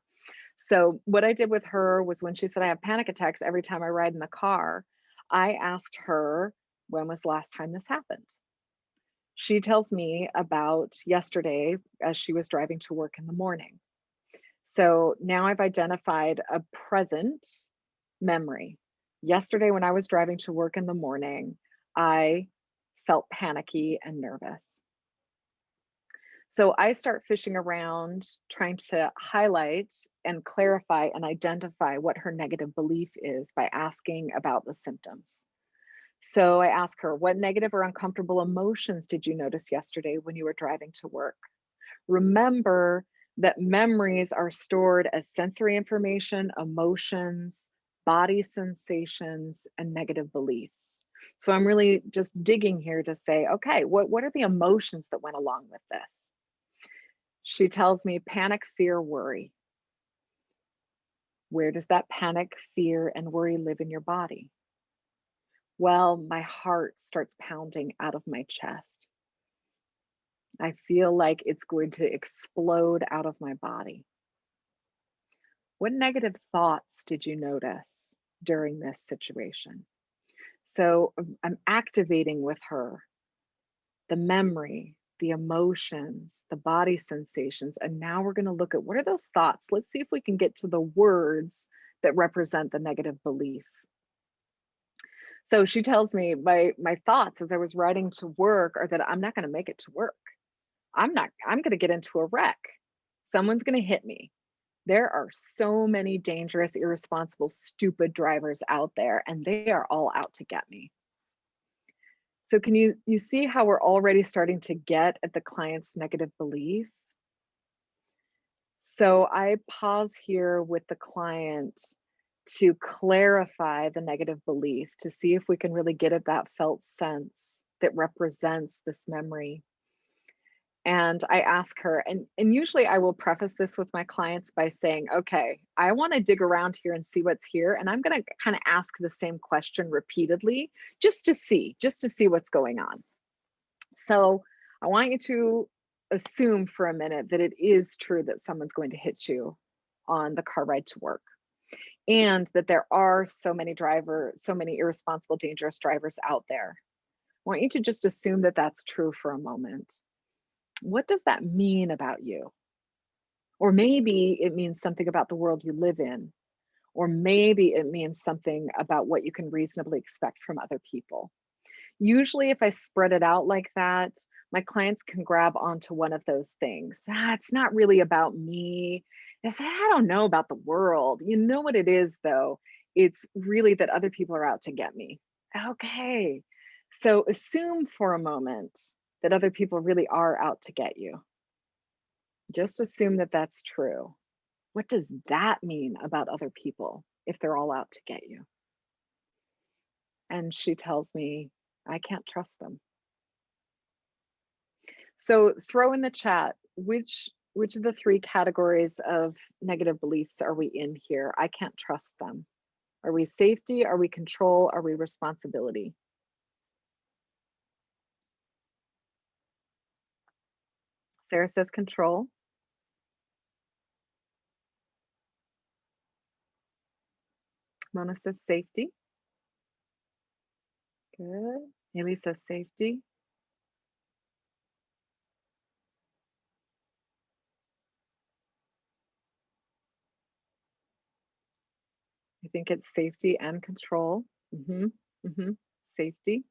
So what I did with her was when she said, I have panic attacks every time I ride in the car, I asked her, when was the last time this happened? She tells me about yesterday as she was driving to work in the morning. So now I've identified a present memory. Yesterday, when I was driving to work in the morning, I felt panicky and nervous. So I start fishing around, trying to highlight and clarify and identify what her negative belief is by asking about the symptoms. So I ask her, what negative or uncomfortable emotions did you notice yesterday when you were driving to work? Remember that memories are stored as sensory information, emotions, body sensations, and negative beliefs. So I'm really just digging here to say, okay, what are the emotions that went along with this? She tells me panic, fear, worry. Where does that panic, fear, and worry live in your body? Well, my heart starts pounding out of my chest. I feel like it's going to explode out of my body. What negative thoughts did you notice during this situation? So I'm activating with her the memory, the emotions, the body sensations. And now we're going to look at what are those thoughts? Let's see if we can get to the words that represent the negative belief. So she tells me my thoughts as I was riding to work are that I'm not going to make it to work. I'm going to get into a wreck. Someone's going to hit me. There are so many dangerous, irresponsible, stupid drivers out there, and they are all out to get me. So can you see how we're already starting to get at the client's negative belief? So I pause here with the client to clarify the negative belief to see if we can really get at that felt sense that represents this memory. And I ask her, and usually I will preface this with my clients by saying, okay, I want to dig around here and see what's here. And I'm going to kind of ask the same question repeatedly just to see what's going on. So I want you to assume for a minute that it is true that someone's going to hit you on the car ride to work, and that there are so many irresponsible, dangerous drivers out there. I want you to just assume that that's true for a moment. What does that mean about you? Or maybe it means something about the world you live in, or maybe it means something about what you can reasonably expect from other people. Usually, if I spread it out like that, my clients can grab onto one of those things. It's not really about me. I say, I don't know about the world. You know what it is, though? It's really that other people are out to get me. Okay. So assume for a moment that other people really are out to get you. Just assume that that's true. What does that mean about other people if they're all out to get you? And she tells me, I can't trust them. So throw in the chat, which of the 3 categories of negative beliefs are we in here? I can't trust them. Are we safety? Are we control? Are we responsibility? Sarah says control. Mona says safety. Good. Haley says safety. I think it's safety and control. Safety.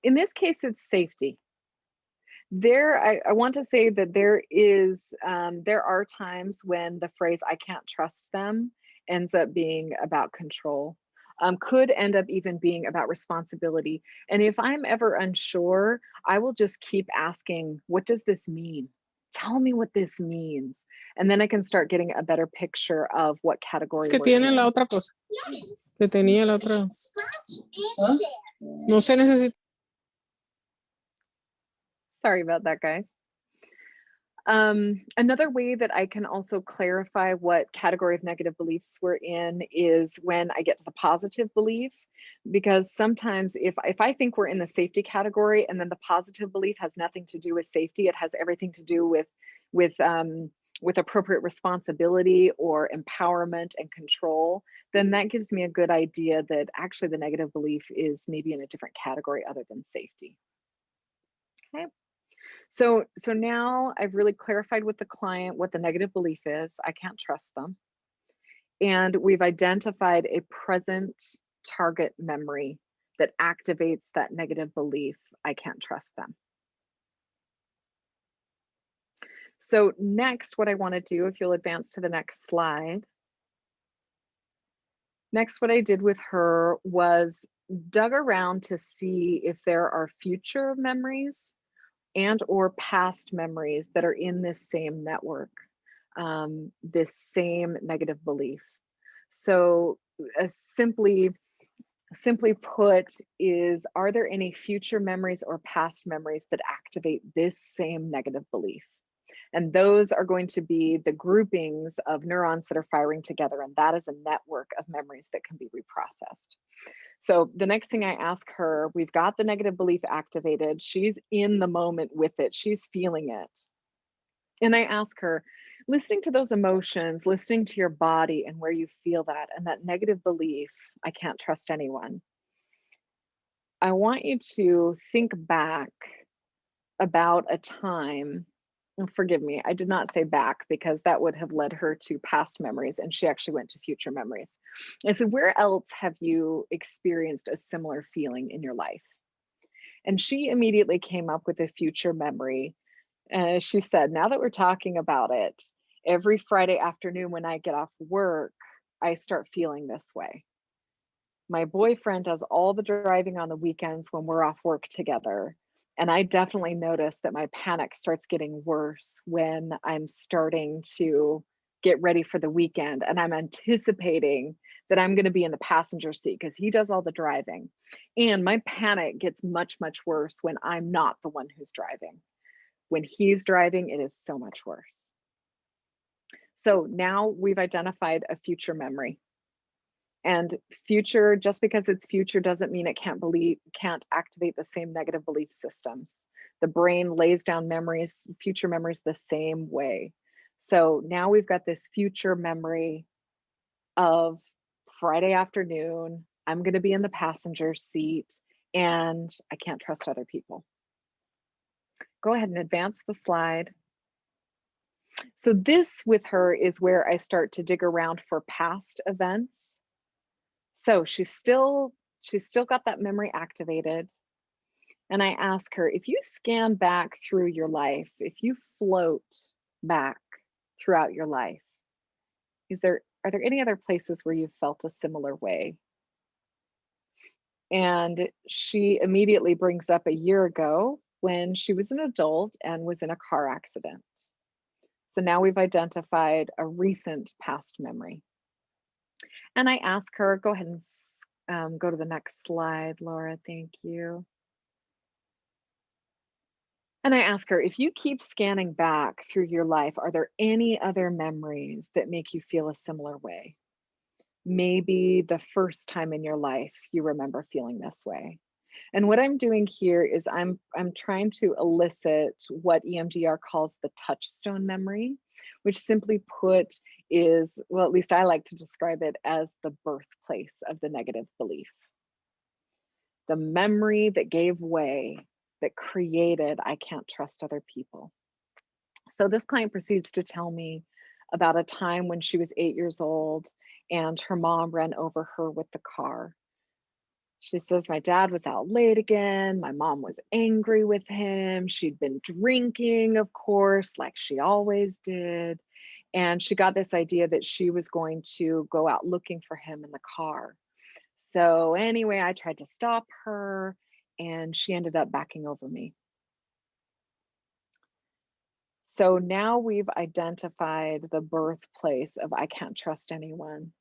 In this case, it's safety. I want to say that there are times when the phrase "I can't trust them" ends up being about control. Could end up even being about responsibility. And if I'm ever unsure, I will just keep asking, what does this mean? Tell me what this means. And then I can start getting a better picture of what category Que we're tiene in. la otra cosa. Que tenía la otra. ¿Ah? No se necesita. Sorry about that, guys. Another way that I can also clarify what category of negative beliefs we're in is when I get to the positive belief, because sometimes if I think we're in the safety category and then the positive belief has nothing to do with safety, it has everything to do with appropriate responsibility or empowerment and control, then that gives me a good idea that actually the negative belief is maybe in a different category other than safety. Okay. So now I've really clarified with the client what the negative belief is. I can't trust them. And we've identified a present target memory that activates that negative belief. I can't trust them. So next, what I want to do, if you'll advance to the next slide. Next, what I did with her was dug around to see if there are future memories and or past memories that are in this same network, this same negative belief. So simply put is, are there any future memories or past memories that activate this same negative belief? And those are going to be the groupings of neurons that are firing together, and that is a network of memories that can be reprocessed. So the next thing I ask her, we've got the negative belief activated. She's in the moment with it. She's feeling it. And I ask her, listening to those emotions, listening to your body and where you feel that, and that negative belief, I can't trust anyone. I want you to think back about a time, and forgive me, I did not say back because that would have led her to past memories, and she actually went to future memories. I said, where else have you experienced a similar feeling in your life? And she immediately came up with a future memory. She said, now that we're talking about it, every Friday afternoon when I get off work, I start feeling this way. My boyfriend does all the driving on the weekends when we're off work together. And I definitely notice that my panic starts getting worse when I'm starting to get ready for the weekend and I'm anticipating that I'm going to be in the passenger seat because he does all the driving. And my panic gets much, much worse when I'm not the one who's driving. When he's driving, it is so much worse. So now we've identified a future memory. And future, just because it's future doesn't mean it can't activate the same negative belief systems. The brain lays down memories, future memories the same way. So now we've got this future memory of Friday afternoon, I'm going to be in the passenger seat and I can't trust other people. Go ahead and advance the slide. So this with her is where I start to dig around for past events. So she's still got that memory activated. And I ask her, if you scan back through your life, if you float back throughout your life, is there are there any other places where you felt a similar way? And she immediately brings up a year ago when she was an adult and was in a car accident. So now we've identified a recent past memory. And I ask her, go ahead and go to the next slide, Laura, thank you. And I ask her, if you keep scanning back through your life, are there any other memories that make you feel a similar way? Maybe the first time in your life you remember feeling this way. And what I'm doing here is I'm trying to elicit what EMDR calls the touchstone memory, which simply put is, well, at least I like to describe it as the birthplace of the negative belief. The memory that gave way, that created, I can't trust other people. So this client proceeds to tell me about a time when she was 8 years old and her mom ran over her with the car. She says, my dad was out late again. My mom was angry with him. She'd been drinking, of course, like she always did. And she got this idea that she was going to go out looking for him in the car. So anyway, I tried to stop her and she ended up backing over me. So now we've identified the birthplace of I can't trust anyone.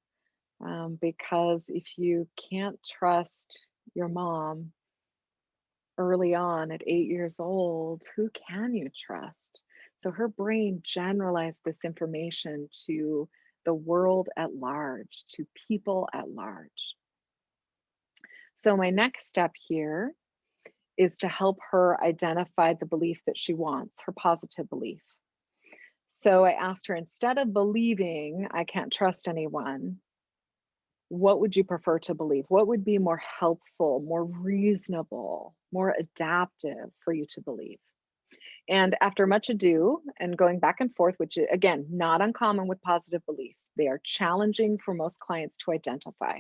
Because if you can't trust your mom early on at 8 years old, who can you trust? So her brain generalized this information to the world at large, to people at large. So my next step here is to help her identify the belief that she wants, her positive belief. So I asked her, instead of believing I can't trust anyone, what would you prefer to believe? What would be more helpful, more reasonable, more adaptive for you to believe? And after much ado and going back and forth, which is, again, not uncommon with positive beliefs, they are challenging for most clients to identify.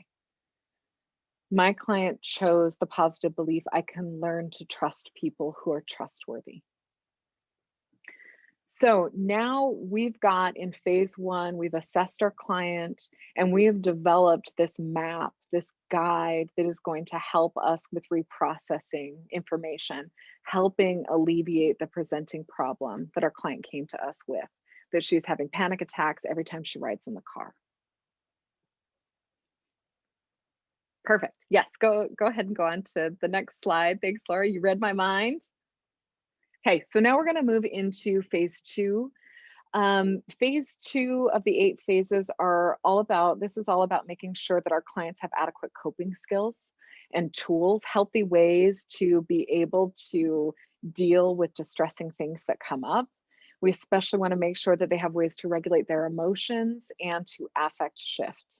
My client chose the positive belief, I can learn to trust people who are trustworthy. So now we've got in phase one, we've assessed our client and we have developed this map, this guide that is going to help us with reprocessing information, helping alleviate the presenting problem that our client came to us with, that she's having panic attacks every time she rides in the car. Perfect. Yes, go ahead and go on to the next slide. Thanks, Laura. You read my mind. Okay, so now we're going to move into phase two. Phase two of the 8 phases are all about, this is all about making sure that our clients have adequate coping skills and tools, healthy ways to be able to deal with distressing things that come up. We especially want to make sure that they have ways to regulate their emotions and to affect shift.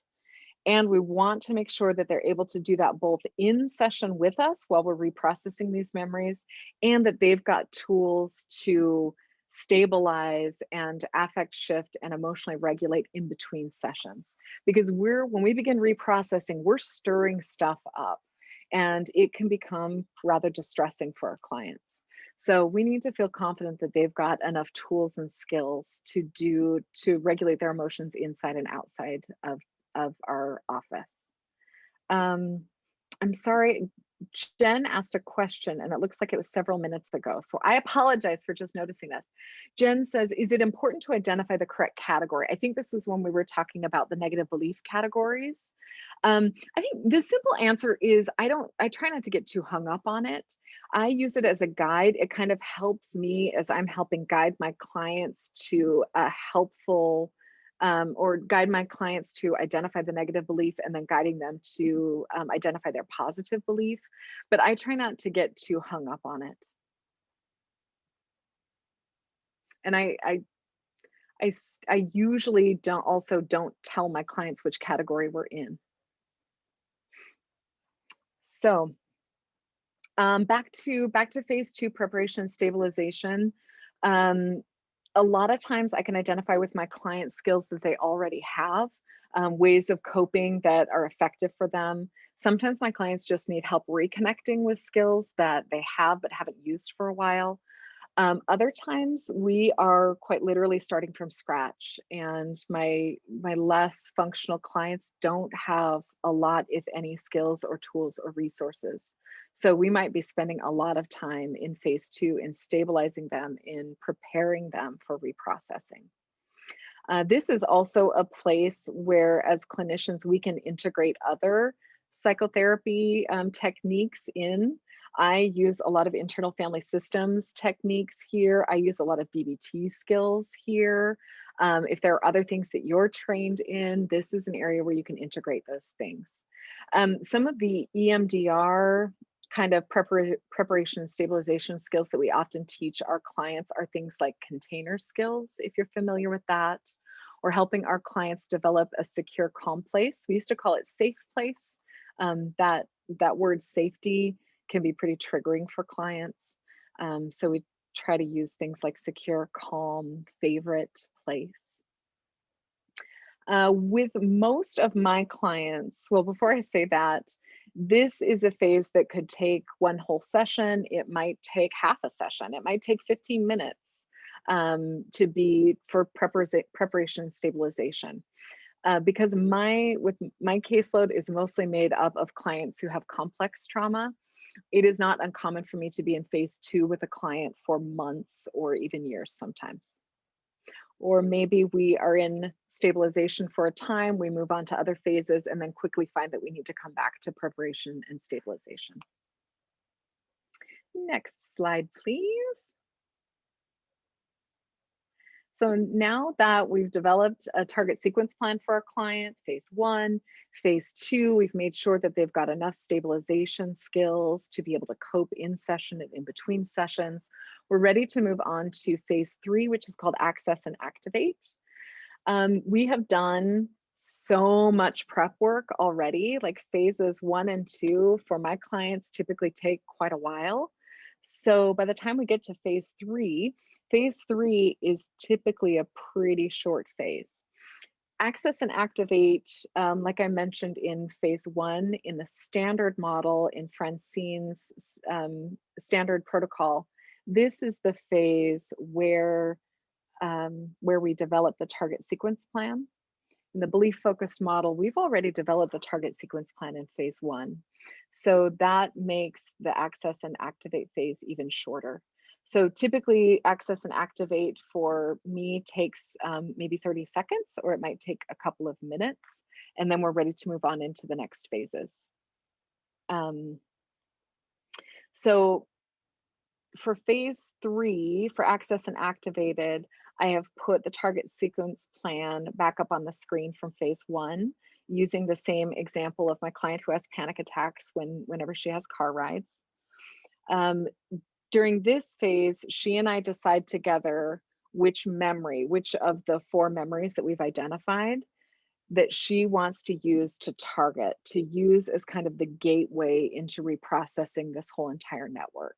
And we want to make sure that they're able to do that both in session with us while we're reprocessing these memories, and that they've got tools to stabilize and affect shift and emotionally regulate in between sessions. Because when we begin reprocessing, we're stirring stuff up and it can become rather distressing for our clients. So we need to feel confident that they've got enough tools and skills to regulate their emotions inside and outside of our office. I'm sorry, Jen asked a question and it looks like it was several minutes ago. So I apologize for just noticing this. Jen says, is it important to identify the correct category? I think this was when we were talking about the negative belief categories. I think the simple answer is I try not to get too hung up on it. I use it as a guide. It kind of helps me as I'm helping guide my clients to a helpful or guide my clients to identify the negative belief and then guiding them to identify their positive belief. But I try not to get too hung up on it. And I usually don't tell my clients which category we're in. So back to phase two, preparation and stabilization. A lot of times I can identify with my clients skills that they already have, ways of coping that are effective for them. Sometimes my clients just need help reconnecting with skills that they have but haven't used for a while. Other times we are quite literally starting from scratch, and my less functional clients don't have a lot, if any, skills or tools or resources. So we might be spending a lot of time in phase 2 in stabilizing them, in preparing them for reprocessing. This is also a place where, as clinicians, we can integrate other psychotherapy techniques in. I use a lot of internal family systems techniques here. I use a lot of DBT skills here. If there are other things that you're trained in, this is an area where you can integrate those things. Some of the EMDR kind of preparation and stabilization skills that we often teach our clients are things like container skills, if you're familiar with that, or helping our clients develop a secure, calm place. We used to call it safe place. That word safety can be pretty triggering for clients. So we try to use things like secure, calm, favorite place. With most of my clients, well, before I say that, this is a phase that could take one whole session. It might take half a session. It might take 15 minutes to be for preparation and stabilization. Because my caseload is mostly made up of clients who have complex trauma, it is not uncommon for me to be in phase 2 with a client for months or even years sometimes. Or maybe we are in stabilization for a time, we move on to other phases, and then quickly find that we need to come back to preparation and stabilization. Next slide, please. So now that we've developed a target sequence plan for our client, phase 1, phase 2, we've made sure that they've got enough stabilization skills to be able to cope in session and in between sessions. We're ready to move on to phase 3, which is called access and activate. We have done so much prep work already, like phases 1 and 2 for my clients typically take quite a while. So by the time we get to phase 3 is typically a pretty short phase. Access and activate, like I mentioned in phase 1, in the standard model, in Francine's standard protocol, this is the phase where we develop the target sequence plan. In the belief-focused model, we've already developed the target sequence plan in phase 1. So that makes the access and activate phase even shorter. So typically access and activate for me takes maybe 30 seconds, or it might take a couple of minutes, and then we're ready to move on into the next phases. So for phase 3, for access and activated, I have put the target sequence plan back up on the screen from phase 1, using the same example of my client who has panic attacks whenever she has car rides. During this phase, she and I decide together which of the 4 memories that we've identified that she wants to use as kind of the gateway into reprocessing this whole entire network.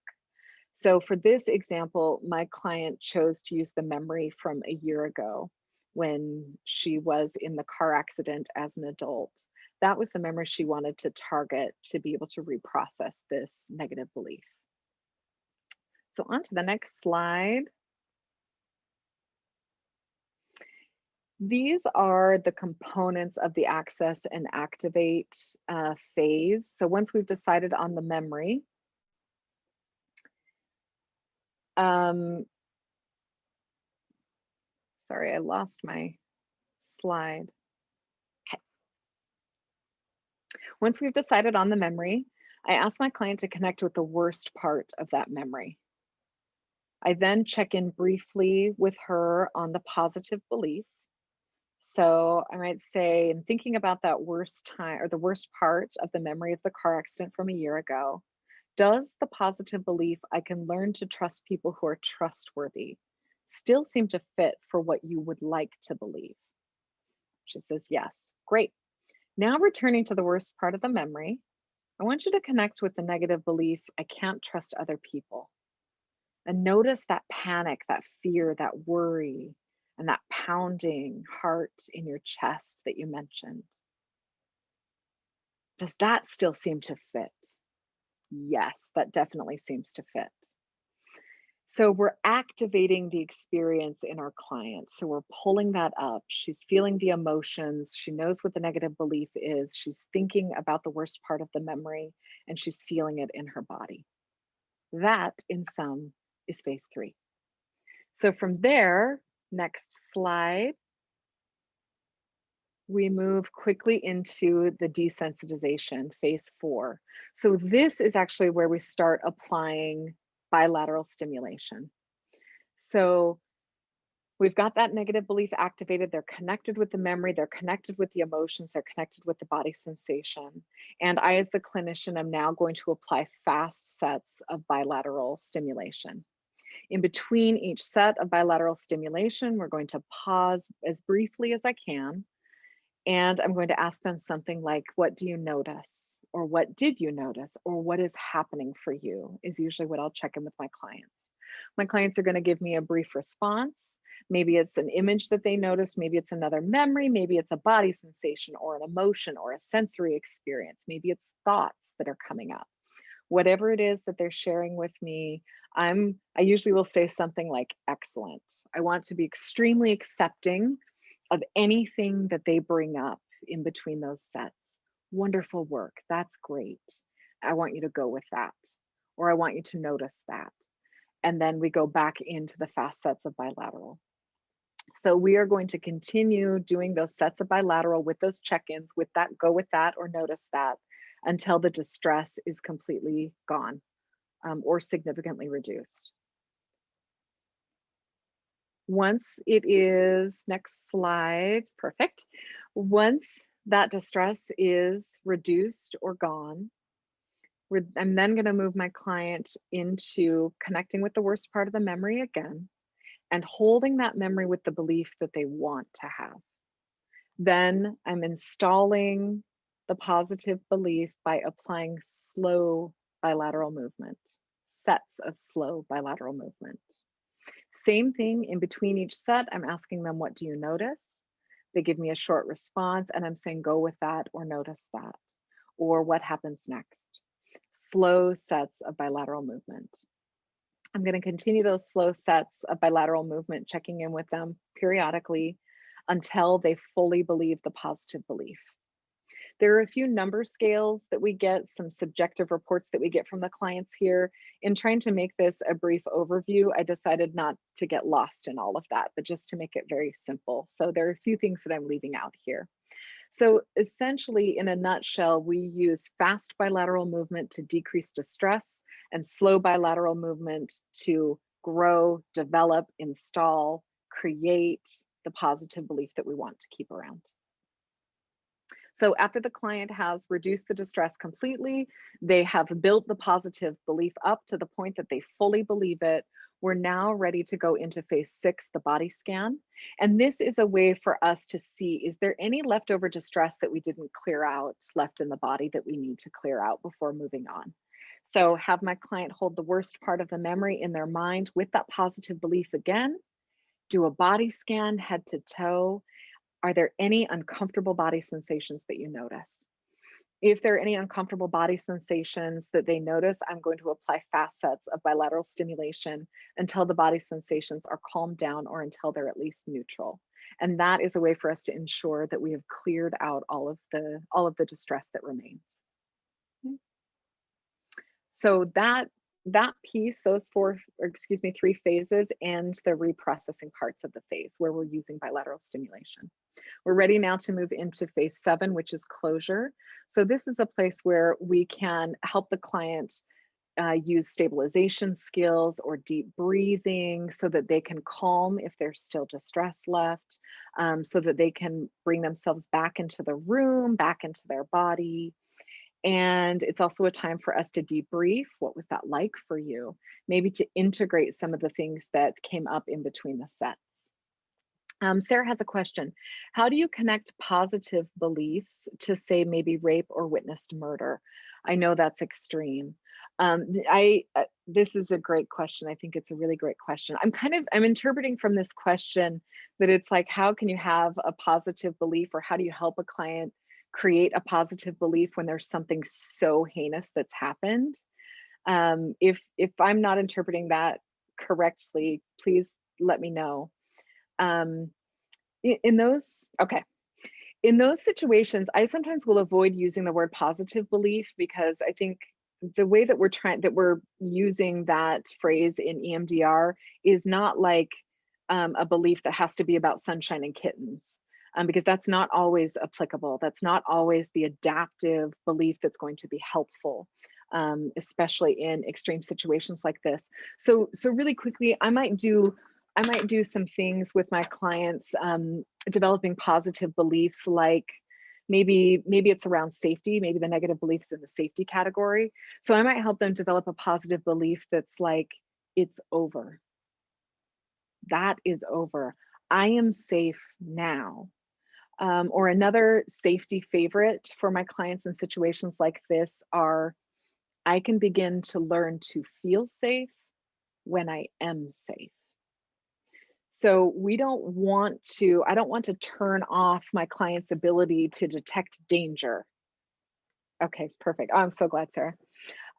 So for this example, my client chose to use the memory from a year ago when she was in the car accident as an adult. That was the memory she wanted to target to be able to reprocess this negative belief. So on to the next slide. These are the components of the access and activate phase. So once we've decided on the memory, sorry, I lost my slide. Okay. Once we've decided on the memory, I ask my client to connect with the worst part of that memory. I then check in briefly with her on the positive belief. So I might say, in thinking about that worst time or the worst part of the memory of the car accident from a year ago, does the positive belief I can learn to trust people who are trustworthy still seem to fit for what you would like to believe? She says, yes. Great. Now returning to the worst part of the memory, I want you to connect with the negative belief, I can't trust other people. And notice that panic, that fear, that worry, and that pounding heart in your chest that you mentioned. Does that still seem to fit? Yes, that definitely seems to fit. So we're activating the experience in our client. So we're pulling that up. She's feeling the emotions. She knows what the negative belief is. She's thinking about the worst part of the memory, and she's feeling it in her body. That, in sum, is phase 3. So from there, next slide, we move quickly into the desensitization, phase 4. So this is actually where we start applying bilateral stimulation. So we've got that negative belief activated. They're connected with the memory. They're connected with the emotions. They're connected with the body sensation. And I, as the clinician, am now going to apply fast sets of bilateral stimulation. In between each set of bilateral stimulation, we're going to pause as briefly as I can. And I'm going to ask them something like, what do you notice? Or what did you notice? Or what is happening for you is usually what I'll check in with my clients. My clients are going to give me a brief response. Maybe it's an image that they noticed. Maybe it's another memory. Maybe it's a body sensation or an emotion or a sensory experience. Maybe it's thoughts that are coming up. Whatever it is that they're sharing with me, I usually will say something like, excellent. I want to be extremely accepting of anything that they bring up in between those sets. Wonderful work. That's great. I want you to go with that. Or I want you to notice that. And then we go back into the fast sets of bilateral. So we are going to continue doing those sets of bilateral with those check-ins, with that, go with that, or notice that, until the distress is completely gone or significantly reduced. Once it is, next slide, perfect. Once that distress is reduced or gone, I'm then going to move my client into connecting with the worst part of the memory again and holding that memory with the belief that they want to have. Then I'm installing the positive belief by applying slow bilateral movement, sets of slow bilateral movement. Same thing in between each set, I'm asking them, what do you notice? They give me a short response and I'm saying, go with that or notice that, or what happens next? Slow sets of bilateral movement. I'm going to continue those slow sets of bilateral movement, checking in with them periodically until they fully believe the positive belief. There are a few number scales that we get, some subjective reports that we get from the clients here. In trying to make this a brief overview, I decided not to get lost in all of that, but just to make it very simple. So there are a few things that I'm leaving out here. So essentially, in a nutshell, we use fast bilateral movement to decrease distress and slow bilateral movement to grow, develop, install, create the positive belief that we want to keep around. So after the client has reduced the distress completely, they have built the positive belief up to the point that they fully believe it, we're now ready to go into phase 6, the body scan. And this is a way for us to see, is there any leftover distress that we didn't clear out left in the body that we need to clear out before moving on? So have my client hold the worst part of the memory in their mind with that positive belief again, do a body scan head to toe. Are there any uncomfortable body sensations that you notice? If there are any uncomfortable body sensations that they notice, I'm going to apply fast sets of bilateral stimulation until the body sensations are calmed down or until they're at least neutral. And that is a way for us to ensure that we have cleared out all of the distress that remains. So that piece, those 3 phases, and the reprocessing parts of the phase where we're using bilateral stimulation. We're ready now to move into phase 7, which is closure. So this is a place where we can help the client use stabilization skills or deep breathing so that they can calm if there's still distress left, so that they can bring themselves back into the room, back into their body. And it's also a time for us to debrief. What was that like for you? Maybe to integrate some of the things that came up in between the sets. Sarah has a question. How do you connect positive beliefs to, say, maybe rape or witnessed murder? I know that's extreme. This is a great question. I think it's a really great question. I'm interpreting from this question that it's like, how can you have a positive belief, or how do you help a client create a positive belief when there's something so heinous that's happened? If I'm not interpreting that correctly, please let me know. In those, okay. In those situations, I sometimes will avoid using the word positive belief, because I think the way that we're using that phrase in EMDR is not like a belief that has to be about sunshine and kittens, because that's not always applicable. That's not always the adaptive belief that's going to be helpful, especially in extreme situations like this. So really quickly, I might do some things with my clients, developing positive beliefs, like maybe it's around safety. Maybe the negative belief is in the safety category. So I might help them develop a positive belief that's like, it's over. That is over. I am safe now. Or another safety favorite for my clients in situations like this are, I can begin to learn to feel safe when I am safe. So I don't want to turn off my client's ability to detect danger. Okay, perfect. Oh, I'm so glad, Sarah.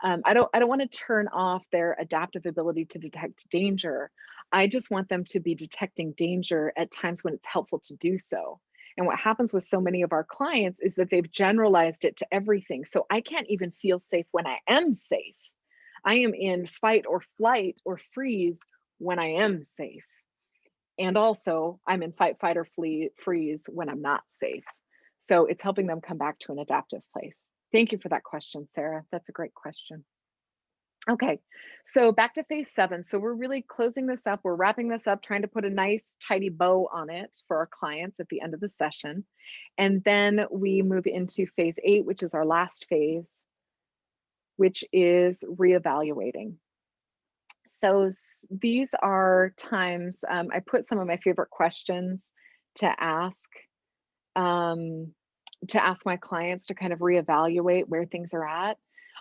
I don't want to turn off their adaptive ability to detect danger. I just want them to be detecting danger at times when it's helpful to do so. And what happens with so many of our clients is that they've generalized it to everything. So I can't even feel safe when I am safe. I am in fight or flight or freeze when I am safe. And also I'm in fight, or freeze when I'm not safe. So it's helping them come back to an adaptive place. Thank you for that question, Sarah. That's a great question. Okay, so back to phase 7. So we're really closing this up. We're wrapping this up, trying to put a nice tidy bow on it for our clients at the end of the session. And then we move into phase 8, which is our last phase, which is reevaluating. So these are times I put some of my favorite questions to ask my clients to kind of reevaluate where things are at.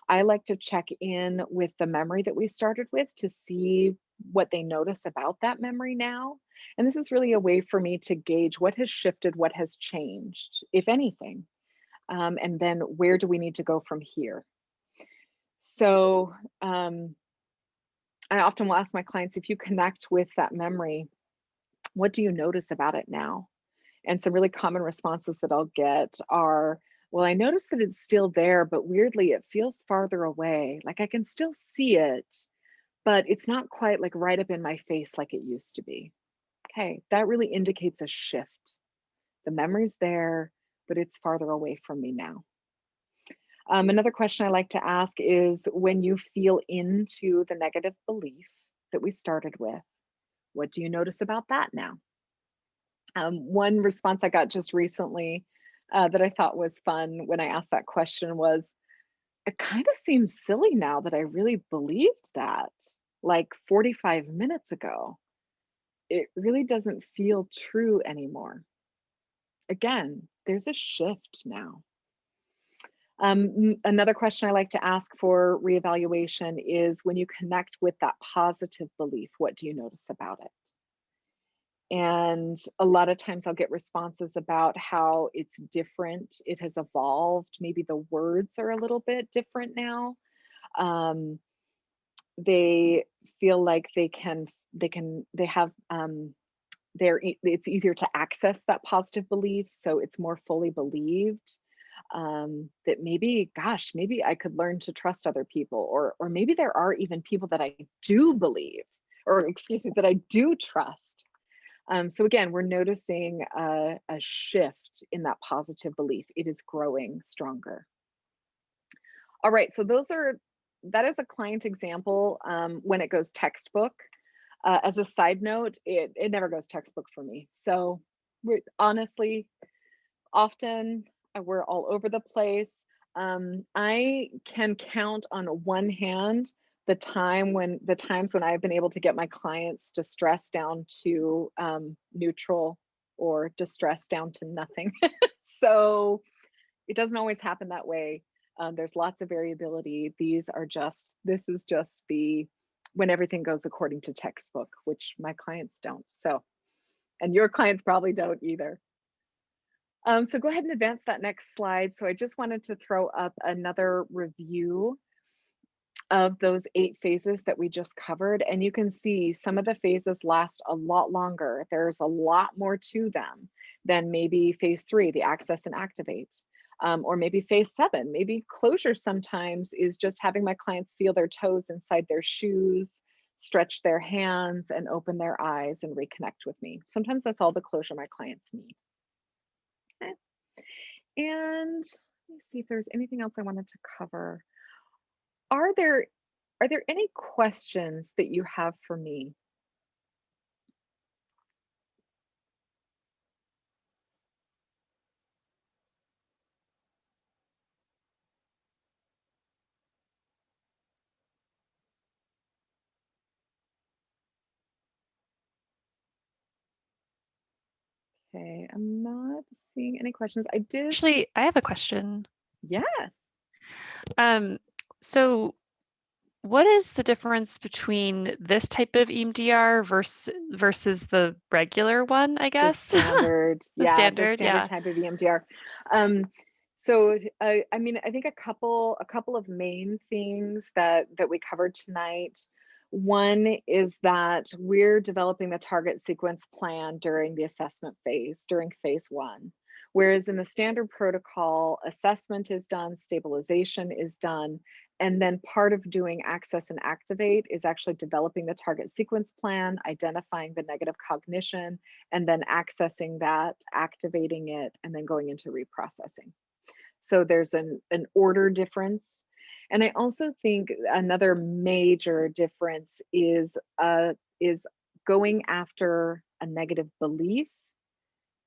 I like to check in with the memory that we started with to see what they notice about that memory now. And this is really a way for me to gauge what has shifted, what has changed, if anything. And then where do we need to go from here? So I often will ask my clients, if you connect with that memory, what do you notice about it now? And some really common responses that I'll get are, well, I notice that it's still there, but weirdly, it feels farther away. Like I can still see it, but it's not quite like right up in my face like it used to be. Okay, that really indicates a shift. The memory's there, but it's farther away from me now. Another question I like to ask is, when you feel into the negative belief that we started with, what do you notice about that now? One response I got just recently that I thought was fun when I asked that question was, it kind of seems silly now that I really believed that like 45 minutes ago. It really doesn't feel true anymore. Again, there's a shift now. Another question I like to ask for reevaluation is, when you connect with that positive belief, what do you notice about it? And a lot of times I'll get responses about how it's different. It has evolved. Maybe the words are a little bit different now. They feel like it's easier to access that positive belief. So it's more fully believed. That maybe I could learn to trust other people, or maybe there are even people that I do believe, or excuse me, that I do trust. So again, we're noticing a shift in that positive belief. It is growing stronger. All right, so that is a client example when it goes textbook. As a side note, it never goes textbook for me. So honestly, often we're all over the place. I can count on one hand the times when I've been able to get my clients distress down to neutral, or distress down to nothing. So it doesn't always happen that way. There's lots of variability. This is just when everything goes according to textbook, which my clients don't. So, and your clients probably don't either. So go ahead and advance that next slide. So I just wanted to throw up another review of those 8 phases that we just covered. And you can see some of the phases last a lot longer. There's a lot more to them than maybe phase 3, the access and activate. Or maybe phase 7, maybe closure sometimes is just having my clients feel their toes inside their shoes, stretch their hands, and open their eyes and reconnect with me. Sometimes that's all the closure my clients need. Okay. And let me see if there's anything else I wanted to cover. Are there any questions that you have for me? Okay, I'm not seeing any questions. I did. Actually, I have a question. Yes. So what is the difference between this type of EMDR versus the regular one, I guess? The standard, The yeah, standard, the standard yeah. type of EMDR. So I mean, I think a couple of main things that we covered tonight. One is that we're developing the target sequence plan during the assessment phase, during phase 1. Whereas in the standard protocol, assessment is done, stabilization is done, and then part of doing access and activate is actually developing the target sequence plan, identifying the negative cognition, and then accessing that, activating it, and then going into reprocessing. So there's an order difference. And I also think another major difference is going after a negative belief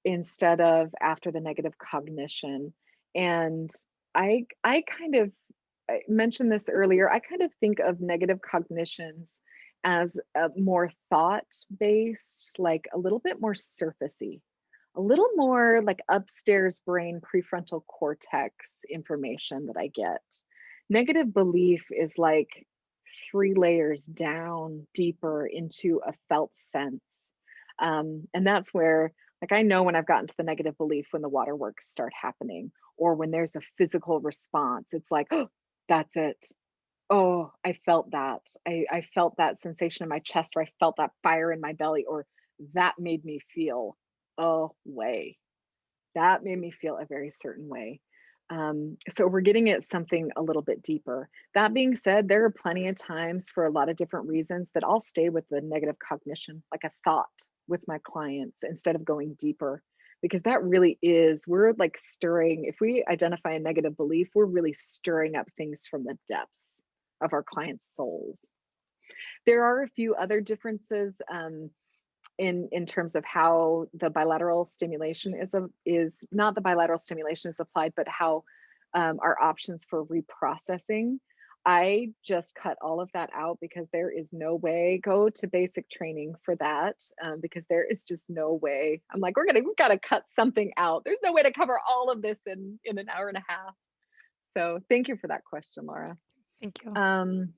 instead of after the negative cognition. And I kind of I mentioned this earlier. I kind of think of negative cognitions as a more thought based, like a little bit more surfacey, a little more like upstairs brain prefrontal cortex information that I get. Negative belief is like 3 layers down deeper into a felt sense. And that's where, like, I know when I've gotten to the negative belief when the waterworks start happening, or when there's a physical response. It's like, oh, that's it. Oh, I felt that. I felt that sensation in my chest, or I felt that fire in my belly, or that made me feel a way. That made me feel a very certain way. So we're getting at something a little bit deeper. That being said, there are plenty of times for a lot of different reasons that I'll stay with the negative cognition, like a thought with my clients instead of going deeper, because that really is, we're like stirring, if we identify a negative belief, we're really stirring up things from the depths of our clients' souls. There are a few other differences in terms of how the bilateral stimulation is not the bilateral stimulation is applied, but how our options for reprocessing. I just cut all of that out because there is no way. Go to basic training for that, because there is just no way. I'm like, we've got to cut something out. There's no way to cover all of this in an hour and a half. So thank you for that question, Laura. Thank you.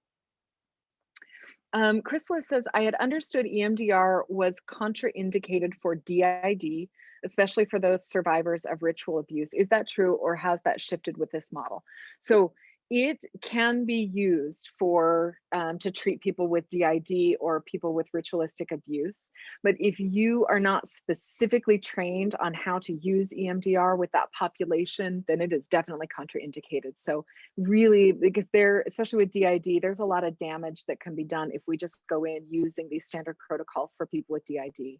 Chrysalis says, I had understood EMDR was contraindicated for DID, especially for those survivors of ritual abuse. Is that true, or has that shifted with this model? So it can be used for to treat people with DID or people with ritualistic abuse. But if you are not specifically trained on how to use EMDR with that population, then it is definitely contraindicated. So really, because especially with DID, there's a lot of damage that can be done if we just go in using these standard protocols for people with DID.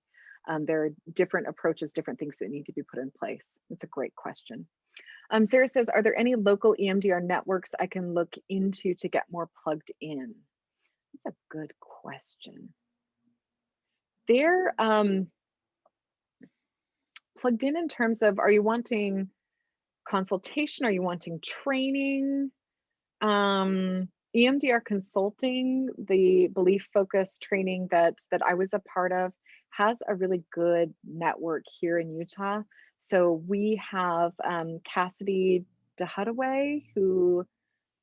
There are different approaches, different things that need to be put in place. It's a great question. Sarah says, are there any local EMDR networks I can look into to get more plugged in? That's a good question. They're plugged in terms of, are you wanting consultation? Are you wanting training? EMDR consulting, the belief focused training that I was a part of, has a really good network here in Utah. So we have Cassidy DeHudaway, who,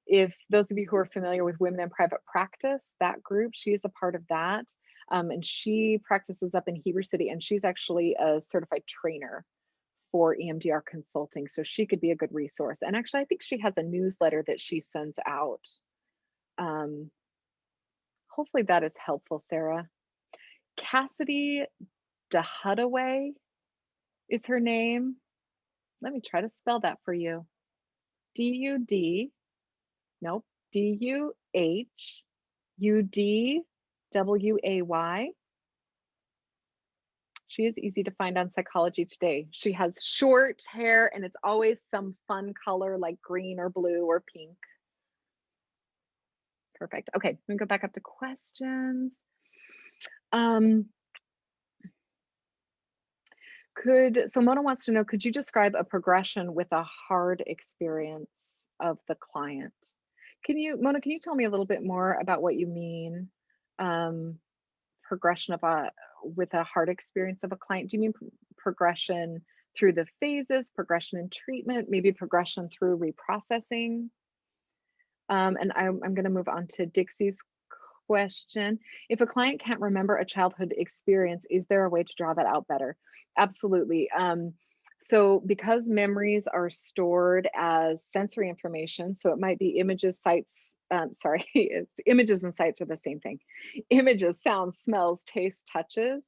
if those of you who are familiar with Women in Private Practice, that group, she is a part of that. And she practices up in Heber City, and she's actually a certified trainer for EMDR consulting. So she could be a good resource. And actually, I think she has a newsletter that she sends out Hopefully that is helpful, Sarah. Cassidy DeHudaway is her name. Let me try to spell that for you. D-U-D, nope, D-U-H-U-D-W-A-Y. She is easy to find on Psychology Today. She has short hair and it's always some fun color like green or blue or pink. Perfect. Okay, let me go back up to questions. So Mona wants to know, could you describe a progression with a hard experience of the client? Mona, can you tell me a little bit more about what you mean? Progression with a hard experience of a client? Do you mean progression through the phases, progression in treatment, maybe progression through reprocessing? And I'm going to move on to Dixie's question. If a client can't remember a childhood experience, is there a way to draw that out better? Absolutely. So because memories are stored as sensory information, so it might be images, sights, it's images and sights are the same thing. Images, sounds, smells, tastes, touches.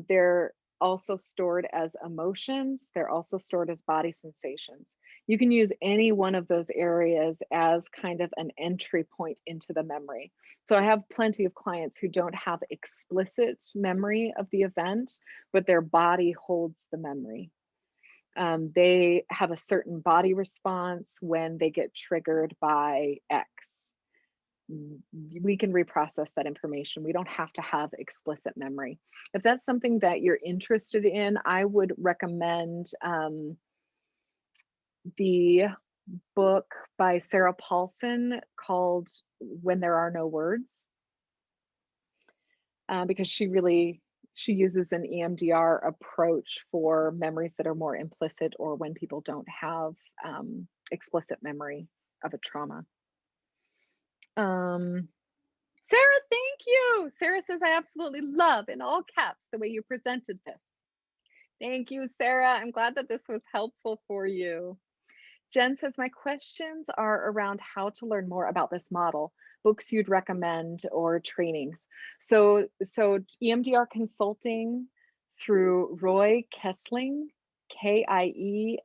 They're also stored as emotions. They're also stored as body sensations. You can use any one of those areas as kind of an entry point into the memory. So I have plenty of clients who don't have explicit memory of the event, but their body holds the memory. They have a certain body response when they get triggered by X. We can reprocess that information. We don't have to have explicit memory. If that's something that you're interested in, I would recommend the book by Sarah Paulson called When There Are No Words, because she uses an EMDR approach for memories that are more implicit or when people don't have explicit memory of a trauma. Sarah, thank you. Sarah says, I absolutely love, in all caps, the way you presented this. Thank you, Sarah. I'm glad that this was helpful for you. Jen says, my questions are around how to learn more about this model, books you'd recommend or trainings. So EMDR consulting through Roy Kessling, Kiessling,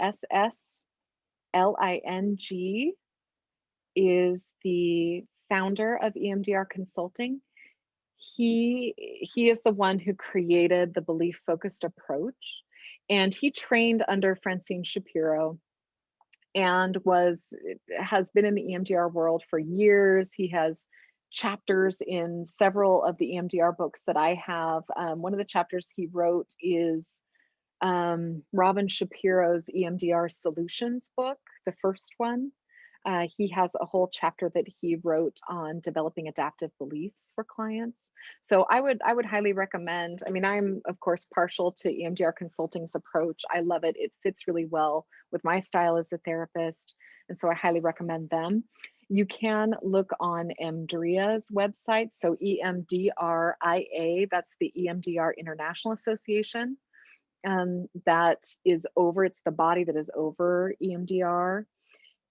is the founder of EMDR consulting. He is the one who created the belief-focused approach, and he trained under Francine Shapiro and has been in the EMDR world for years. He has chapters in several of the EMDR books that I have. One of the chapters he wrote is Robin Shapiro's EMDR Solutions book, the first one. He has a whole chapter that he wrote on developing adaptive beliefs for clients. So I would highly recommend. I mean, I'm of course partial to EMDR Consulting's approach. I love it. It fits really well with my style as a therapist. And so I highly recommend them. You can look on EMDRIA's website. So EMDRIA, that's the EMDR International Association. It's the body that is over EMDR.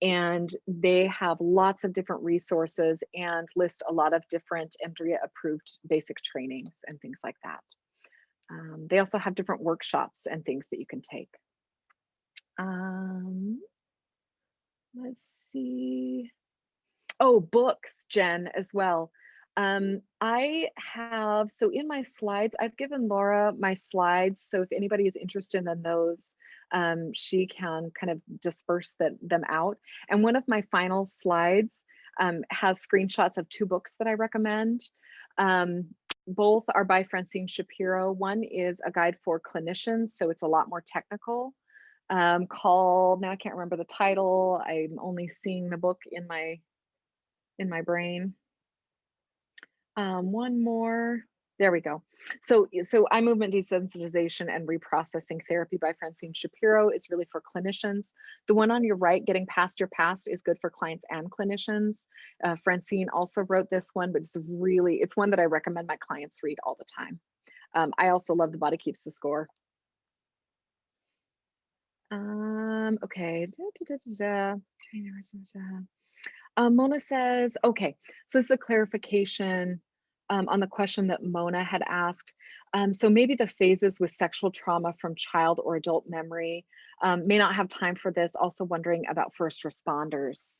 And they have lots of different resources and list a lot of different EMDRIA approved basic trainings and things like that. They also have different workshops and things that you can take. Let's see. Oh, books, Jen, as well. I have, so in my slides, I've given Laura my slides. So if anybody is interested in those, she can kind of disperse them out. And one of my final slides has screenshots of two books that I recommend. Both are by Francine Shapiro. One is a guide for clinicians, so it's a lot more technical, called, now I can't remember the title. I'm only seeing the book in my brain. One more. There we go. So eye movement desensitization and reprocessing therapy by Francine Shapiro is really for clinicians. The one on your right, Getting Past Your Past, is good for clients and clinicians. Francine also wrote this one, but it's one that I recommend my clients read all the time. I also love The Body Keeps the Score. Okay. Mona says, okay, so this is a clarification on the question that Mona had asked. So maybe the phases with sexual trauma from child or adult memory, may not have time for this. Also wondering about first responders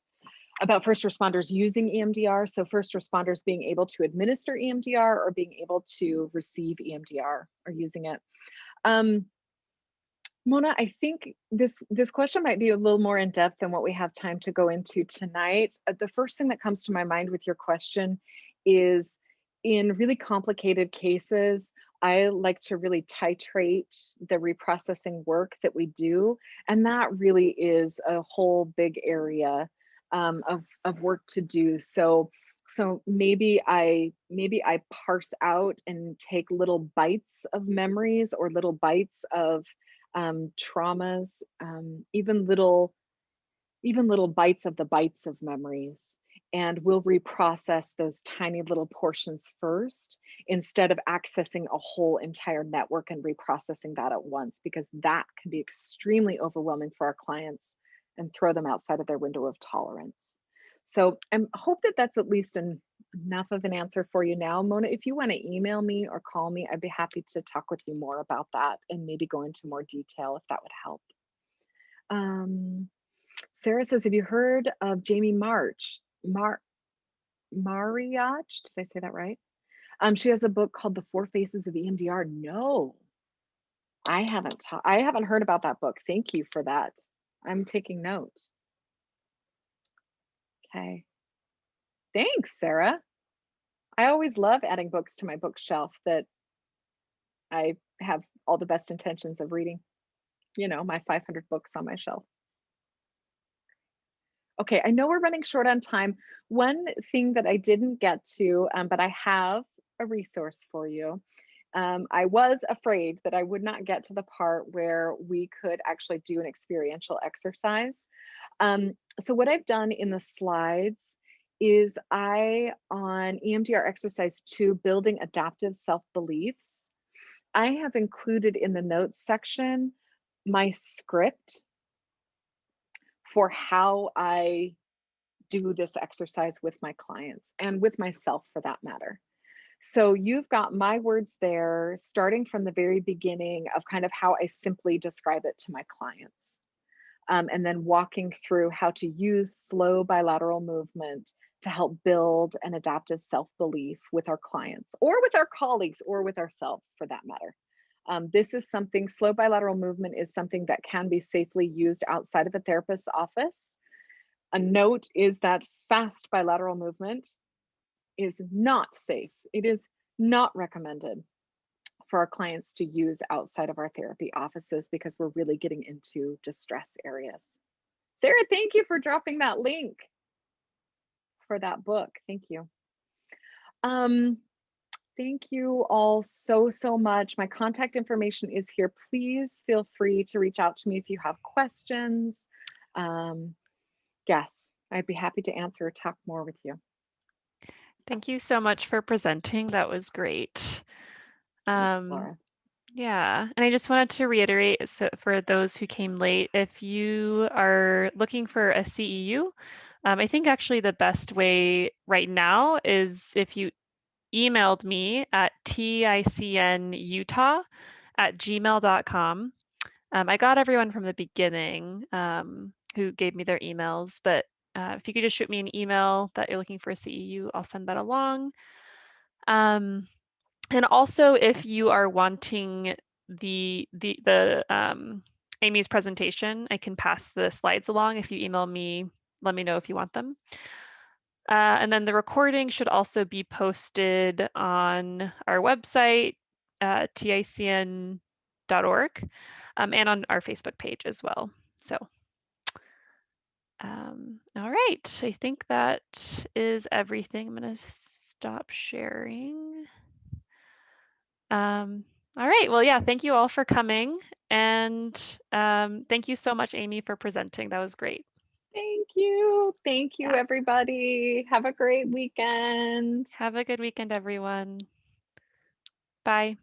using EMDR. So first responders being able to administer EMDR or being able to receive EMDR or using it. Mona, I think this question might be a little more in depth than what we have time to go into tonight. The first thing that comes to my mind with your question is, in really complicated cases, I like to really titrate the reprocessing work that we do, and that really is a whole big area of work to do. So maybe I parse out and take little bites of memories or little bites of traumas, even little bites of the bites of memories. And we'll reprocess those tiny little portions first instead of accessing a whole entire network and reprocessing that at once, because that can be extremely overwhelming for our clients and throw them outside of their window of tolerance. So I hope that that's at least enough of an answer for you now. Mona, if you want to email me or call me, I'd be happy to talk with you more about that and maybe go into more detail if that would help. Sarah says, have you heard of Jamie March? Mariach, did I say that right? She has a book called The 4 Phases of EMDR. No, I haven't heard about that book. Thank you for that. I'm taking notes. Okay. Thanks, Sarah. I always love adding books to my bookshelf that I have all the best intentions of reading. You know, my 500 books on my shelf. Okay, I know we're running short on time. One thing that I didn't get to, but I have a resource for you. I was afraid that I would not get to the part where we could actually do an experiential exercise. So what I've done in the slides is on EMDR exercise 2, building adaptive self-beliefs, I have included in the notes section my script for how I do this exercise with my clients and with myself for that matter. So you've got my words there, starting from the very beginning of kind of how I simply describe it to my clients. And then walking through how to use slow bilateral movement to help build an adaptive self-belief with our clients or with our colleagues or with ourselves for that matter. This is something, slow bilateral movement is something that can be safely used outside of a therapist's office. A note is that fast bilateral movement is not safe. It is not recommended for our clients to use outside of our therapy offices because we're really getting into distress areas. Sarah, thank you for dropping that link for that book. Thank you. Thank you all so much. My contact information is here. Please feel free to reach out to me if you have questions. Yes, I'd be happy to answer or talk more with you. Thank you so much for presenting. That was great. Laura. Yeah, and I just wanted to reiterate, so for those who came late, if you are looking for a CEU, I think actually the best way right now is if you emailed me at ticnutah@gmail.com. I got everyone from the beginning who gave me their emails, but if you could just shoot me an email that you're looking for a CEU, I'll send that along. And also, if you are wanting the Amy's presentation, I can pass the slides along. If you email me, let me know if you want them. And then the recording should also be posted on our website, ticn.org, and on our Facebook page as well. So, all right, I think that is everything. I'm going to stop sharing. All right, well, yeah, thank you all for coming. And thank you so much, Amy, for presenting. That was great. Thank you. Thank you, everybody. Have a great weekend. Have a good weekend, everyone. Bye.